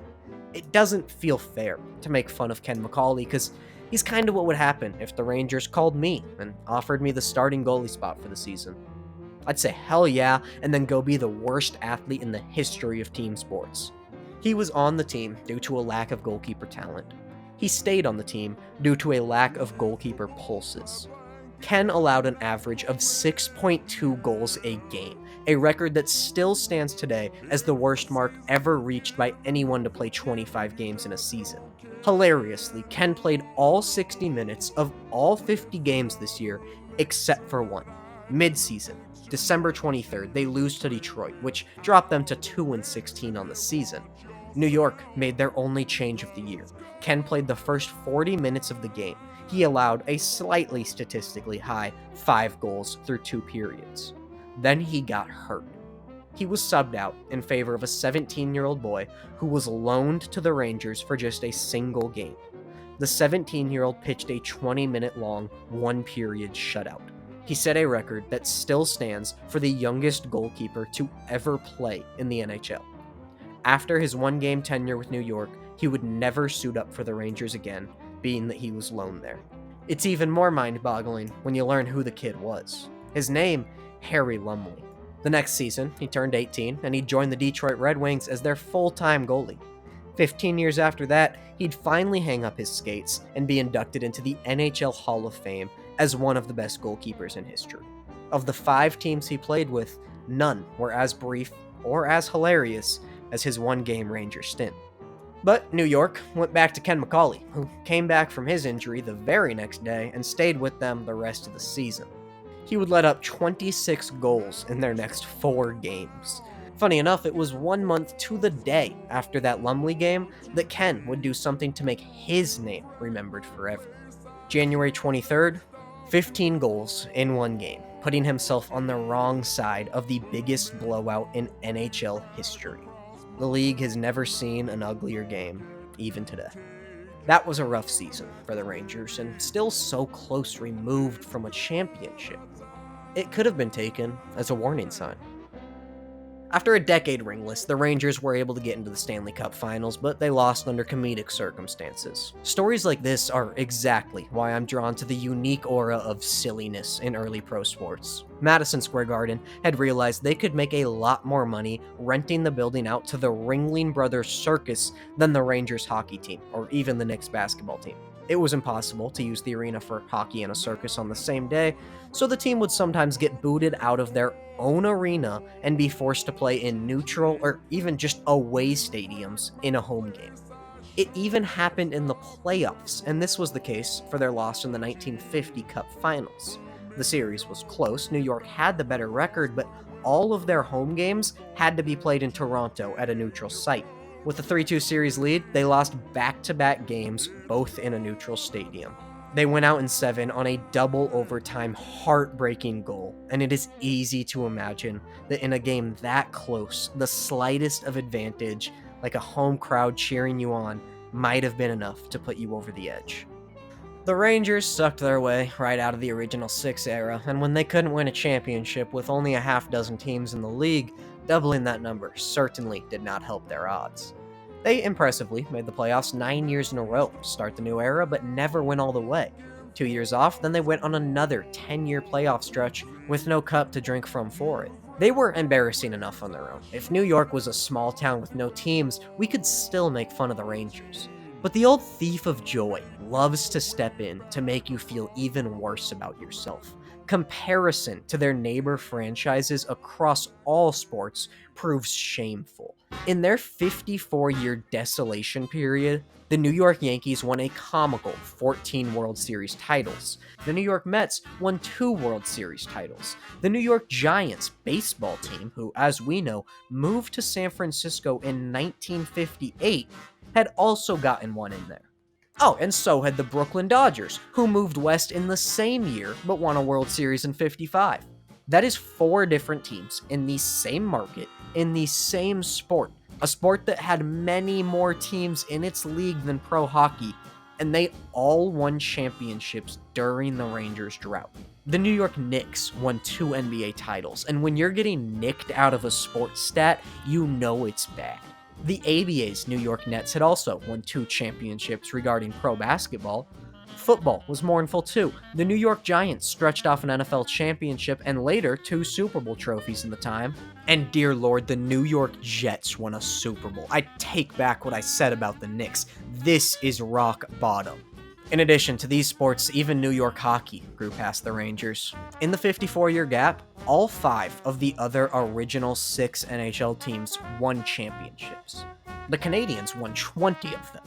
It doesn't feel fair to make fun of Ken McCauley, because he's kind of what would happen if the Rangers called me and offered me the starting goalie spot for the season. I'd say hell yeah, and then go be the worst athlete in the history of team sports. He was on the team due to a lack of goalkeeper talent. He stayed on the team due to a lack of goalkeeper pulses. Ken allowed an average of 6.2 goals a game, a record that still stands today as the worst mark ever reached by anyone to play 25 games in a season. Hilariously, Ken played all 60 minutes of all 50 games this year, except for one. Mid-season, December 23rd, they lose to Detroit, which dropped them to 2-16 on the season. New York made their only change of the year. Ken played the first 40 minutes of the game. He allowed a slightly statistically high 5 goals through 2 periods. Then he got hurt. He was subbed out in favor of a 17-year-old boy who was loaned to the Rangers for just a single game. The 17-year-old pitched a 20-minute long, 1-period shutout. He set a record that still stands for the youngest goalkeeper to ever play in the NHL. After his one-game tenure with New York, he would never suit up for the Rangers again, being that he was loaned there. It's even more mind-boggling when you learn who the kid was. His name, Harry Lumley. The next season, he turned 18, and he joined the Detroit Red Wings as their full-time goalie. 15 years after that, he'd finally hang up his skates and be inducted into the NHL Hall of Fame as one of the best goalkeepers in history. Of the 5 teams he played with, none were as brief or as hilarious as his one-game Ranger stint. But New York went back to Ken McCauley, who came back from his injury the very next day and stayed with them the rest of the season. He would let up 26 goals in their next 4 games. Funny enough, it was 1 month to the day after that Lumley game that Ken would do something to make his name remembered forever. January 23rd, 15 goals in 1 game, putting himself on the wrong side of the biggest blowout in NHL history. The league has never seen an uglier game, even today. That was a rough season for the Rangers, and still so close removed from a championship. It could have been taken as a warning sign. After a decade ringless, the Rangers were able to get into the Stanley Cup Finals, but they lost under comedic circumstances. Stories like this are exactly why I'm drawn to the unique aura of silliness in early pro sports. Madison Square Garden had realized they could make a lot more money renting the building out to the Ringling Brothers Circus than the Rangers hockey team, or even the Knicks basketball team. It was impossible to use the arena for hockey and a circus on the same day, so the team would sometimes get booted out of their own arena and be forced to play in neutral or even just away stadiums in a home game. It even happened in the playoffs, and this was the case for their loss in the 1950 Cup Finals. The series was close, New York had the better record, but all of their home games had to be played in Toronto at a neutral site. With a 3-2 series lead, they lost back-to-back games, both in a neutral stadium. They went out in 7 on a double overtime heartbreaking goal, and it is easy to imagine that in a game that close, the slightest of advantage, like a home crowd cheering you on, might have been enough to put you over the edge. The Rangers sucked their way right out of the original 6 era, and when they couldn't win a championship with only a half dozen teams in the league, doubling that number certainly did not help their odds. They impressively made the playoffs 9 years in a row to start the new era, but never went all the way. 2 years off, then they went on another 10-year playoff stretch with no cup to drink from for it. They were embarrassing enough on their own. If New York was a small town with no teams, we could still make fun of the Rangers. But the old thief of joy loves to step in to make you feel even worse about yourself. Comparison to their neighbor franchises across all sports proves shameful. In their 54-year desolation period, the New York Yankees won a comical 14 World Series titles. The New York Mets won 2 World Series titles. The New York Giants baseball team, who, as we know, moved to San Francisco in 1958, had also gotten one in there. Oh, and so had the Brooklyn Dodgers, who moved west in the same year but won a World Series in 55. That is 4 different teams in the same market, in the same sport, a sport that had many more teams in its league than pro hockey, and they all won championships during the Rangers' drought. The New York Knicks won 2 NBA titles, and when you're getting nicked out of a sports stat, you know it's bad. The ABA's New York Nets had also won 2 championships regarding pro basketball. Football was mournful too. The New York Giants stretched off an NFL championship and later 2 Super Bowl trophies in the time. And dear Lord, the New York Jets won a Super Bowl. I take back what I said about the Knicks. This is rock bottom. In addition to these sports, even New York hockey grew past the Rangers. In the 54-year gap, all 5 of the other original 6 NHL teams won championships. The Canadiens won 20 of them.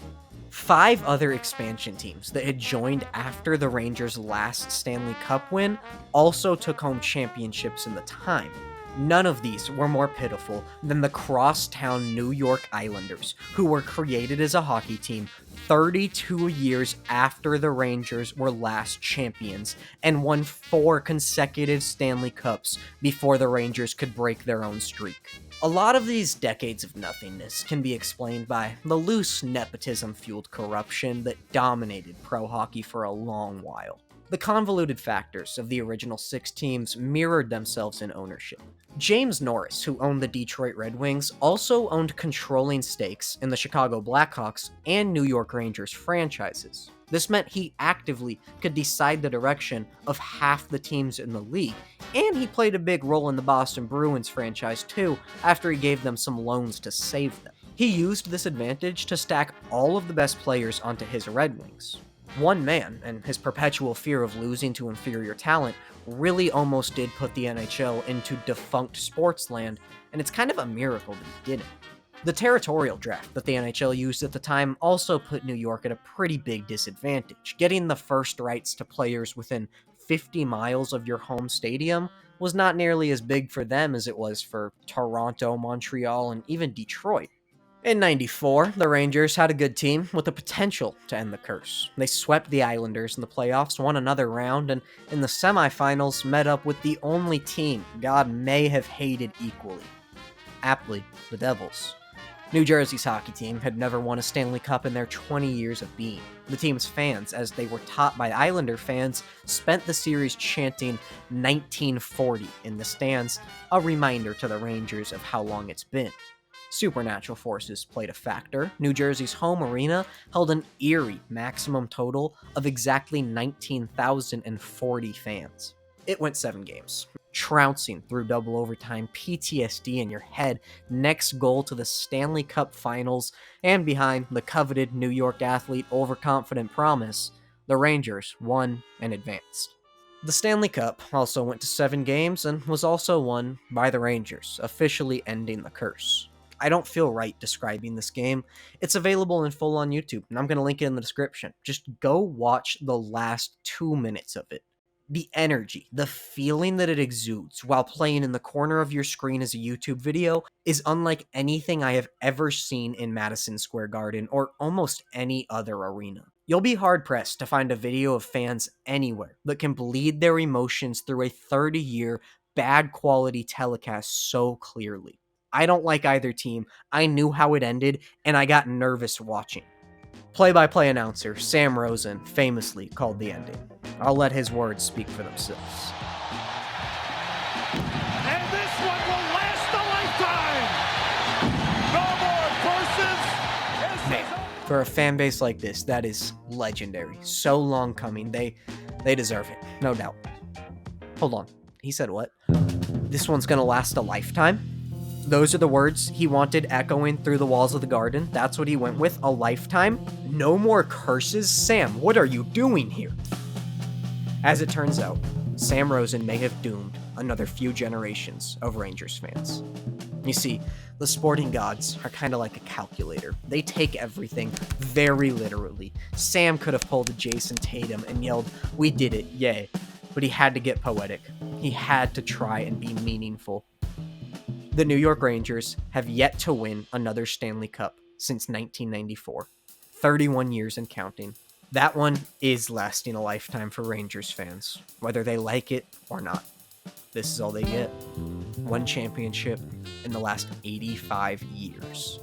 5 other expansion teams that had joined after the Rangers' last Stanley Cup win also took home championships in the time. None of these were more pitiful than the crosstown New York Islanders, who were created as a hockey team 32 years after the Rangers were last champions and won 4 consecutive Stanley Cups before the Rangers could break their own streak. A lot of these decades of nothingness can be explained by the loose nepotism-fueled corruption that dominated pro hockey for a long while. The convoluted factors of the original 6 teams mirrored themselves in ownership. James Norris, who owned the Detroit Red Wings, also owned controlling stakes in the Chicago Blackhawks and New York Rangers franchises. This meant he actively could decide the direction of half the teams in the league, and he played a big role in the Boston Bruins franchise too, after he gave them some loans to save them. He used this advantage to stack all of the best players onto his Red Wings. One man, and his perpetual fear of losing to inferior talent, really almost did put the NHL into defunct sports land, and it's kind of a miracle that he didn't. The territorial draft that the NHL used at the time also put New York at a pretty big disadvantage. Getting the first rights to players within 50 miles of your home stadium was not nearly as big for them as it was for Toronto, Montreal, and even Detroit. In '94, the Rangers had a good team with the potential to end the curse. They swept the Islanders in the playoffs, won another round, and in the semifinals met up with the only team God may have hated equally. Aptly, the Devils. New Jersey's hockey team had never won a Stanley Cup in their 20 years of being. The team's fans, as they were taught by Islander fans, spent the series chanting 1940 in the stands, a reminder to the Rangers of how long it's been. Supernatural forces played a factor. New Jersey's home arena held an eerie maximum total of exactly 19,040 fans. It went 7 games. Trouncing through double overtime, PTSD in your head, next goal to the Stanley Cup Finals, and behind the coveted New York athlete overconfident promise, the Rangers won and advanced. The Stanley Cup also went to 7 games and was also won by the Rangers, officially ending the curse. I don't feel right describing this game. It's available in full on YouTube, and I'm going to link it in the description. Just go watch the last 2 minutes of it. The energy, the feeling that it exudes while playing in the corner of your screen as a YouTube video is unlike anything I have ever seen in Madison Square Garden or almost any other arena. You'll be hard-pressed to find a video of fans anywhere that can bleed their emotions through a 30-year, bad quality telecast so clearly. I don't like either team, I knew how it ended, and I got nervous watching. Play-by-play announcer Sam Rosen famously called the ending. I'll let his words speak for themselves. And this one will last a lifetime. No more curses. Man, for a fan base like this, that is legendary. So long coming. They deserve it, no doubt. Hold on. He said what? This one's gonna last a lifetime? Those are the words he wanted echoing through the walls of the Garden. That's what he went with, a lifetime? No more curses? Sam, what are you doing here? As it turns out, Sam Rosen may have doomed another few generations of Rangers fans. You see, the sporting gods are kind of like a calculator. They take everything very literally. Sam could have pulled a Jason Tatum and yelled, "We did it, yay." But he had to get poetic. He had to try and be meaningful. The New York Rangers have yet to win another Stanley Cup since 1994. 31 years and counting. That one is lasting a lifetime for Rangers fans, whether they like it or not. This is all they get. One championship in the last 85 years.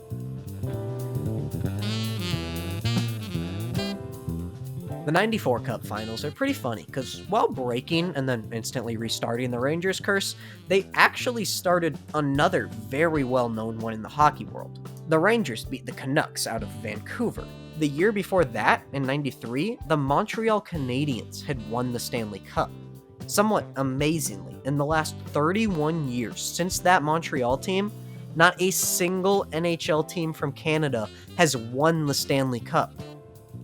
The '94 Cup Finals are pretty funny, because while breaking and then instantly restarting the Rangers curse, they actually started another very well-known one in the hockey world. The Rangers beat the Canucks out of Vancouver. The year before that, in '93, the Montreal Canadiens had won the Stanley Cup. Somewhat amazingly, in the last 31 years since that Montreal team, not a single NHL team from Canada has won the Stanley Cup.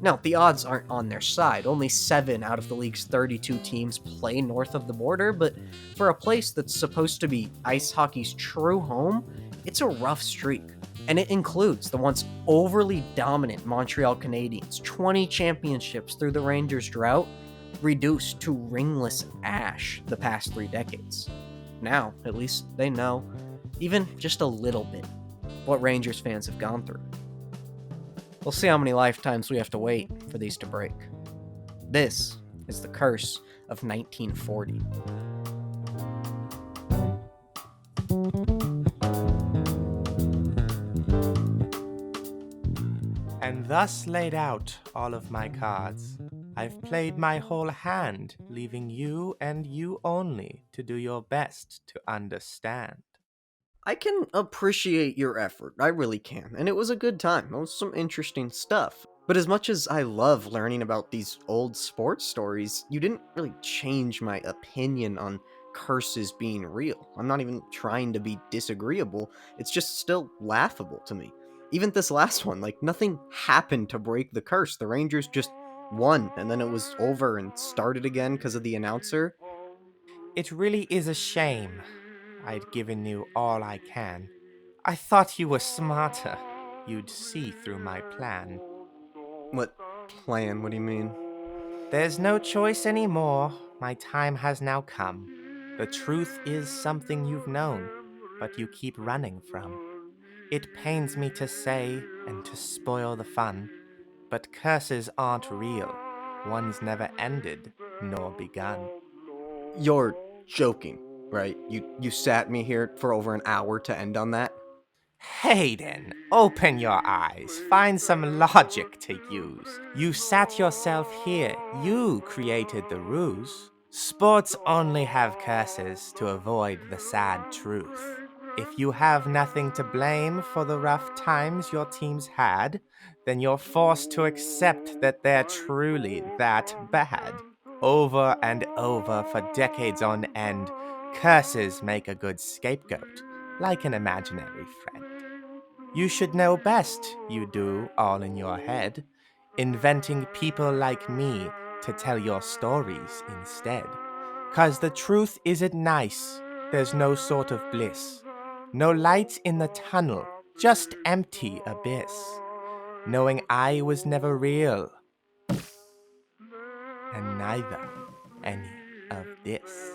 Now, the odds aren't on their side. Only 7 out of the league's 32 teams play north of the border, but for a place that's supposed to be ice hockey's true home, it's a rough streak. And it includes the once overly dominant Montreal Canadiens, 20 championships through the Rangers' drought, reduced to ringless ash the past 3 decades. Now, at least they know, even just a little bit, what Rangers fans have gone through. We'll see how many lifetimes we have to wait for these to break. This is the curse of 1940. And thus laid out all of my cards, I've played my whole hand, leaving you and you only to do your best to understand. I can appreciate your effort, I really can, and it was a good time. It was some interesting stuff. But as much as I love learning about these old sports stories, you didn't really change my opinion on curses being real. I'm not even trying to be disagreeable, it's just still laughable to me. Even this last one, like, nothing happened to break the curse. The Rangers just won, and then it was over and started again because of the announcer. It really is a shame. I'd given you all I can. I thought you were smarter. You'd see through my plan. What plan? What do you mean? There's no choice anymore. My time has now come. The truth is something you've known, but you keep running from. It pains me to say and to spoil the fun, but curses aren't real. One's never ended nor begun. You're joking, right? You sat me here for over an hour to end on that? Hayden, open your eyes. Find some logic to use. You sat yourself here. You created the ruse. Sports only have curses to avoid the sad truth. If you have nothing to blame for the rough times your teams had, then you're forced to accept that they're truly that bad. Over and over for decades on end, curses make a good scapegoat, like an imaginary friend. You should know best, you do, all in your head, inventing people like me to tell your stories instead. 'Cause the truth isn't nice, there's no sort of bliss. No light in the tunnel, just empty abyss. Knowing I was never real, and neither any of this.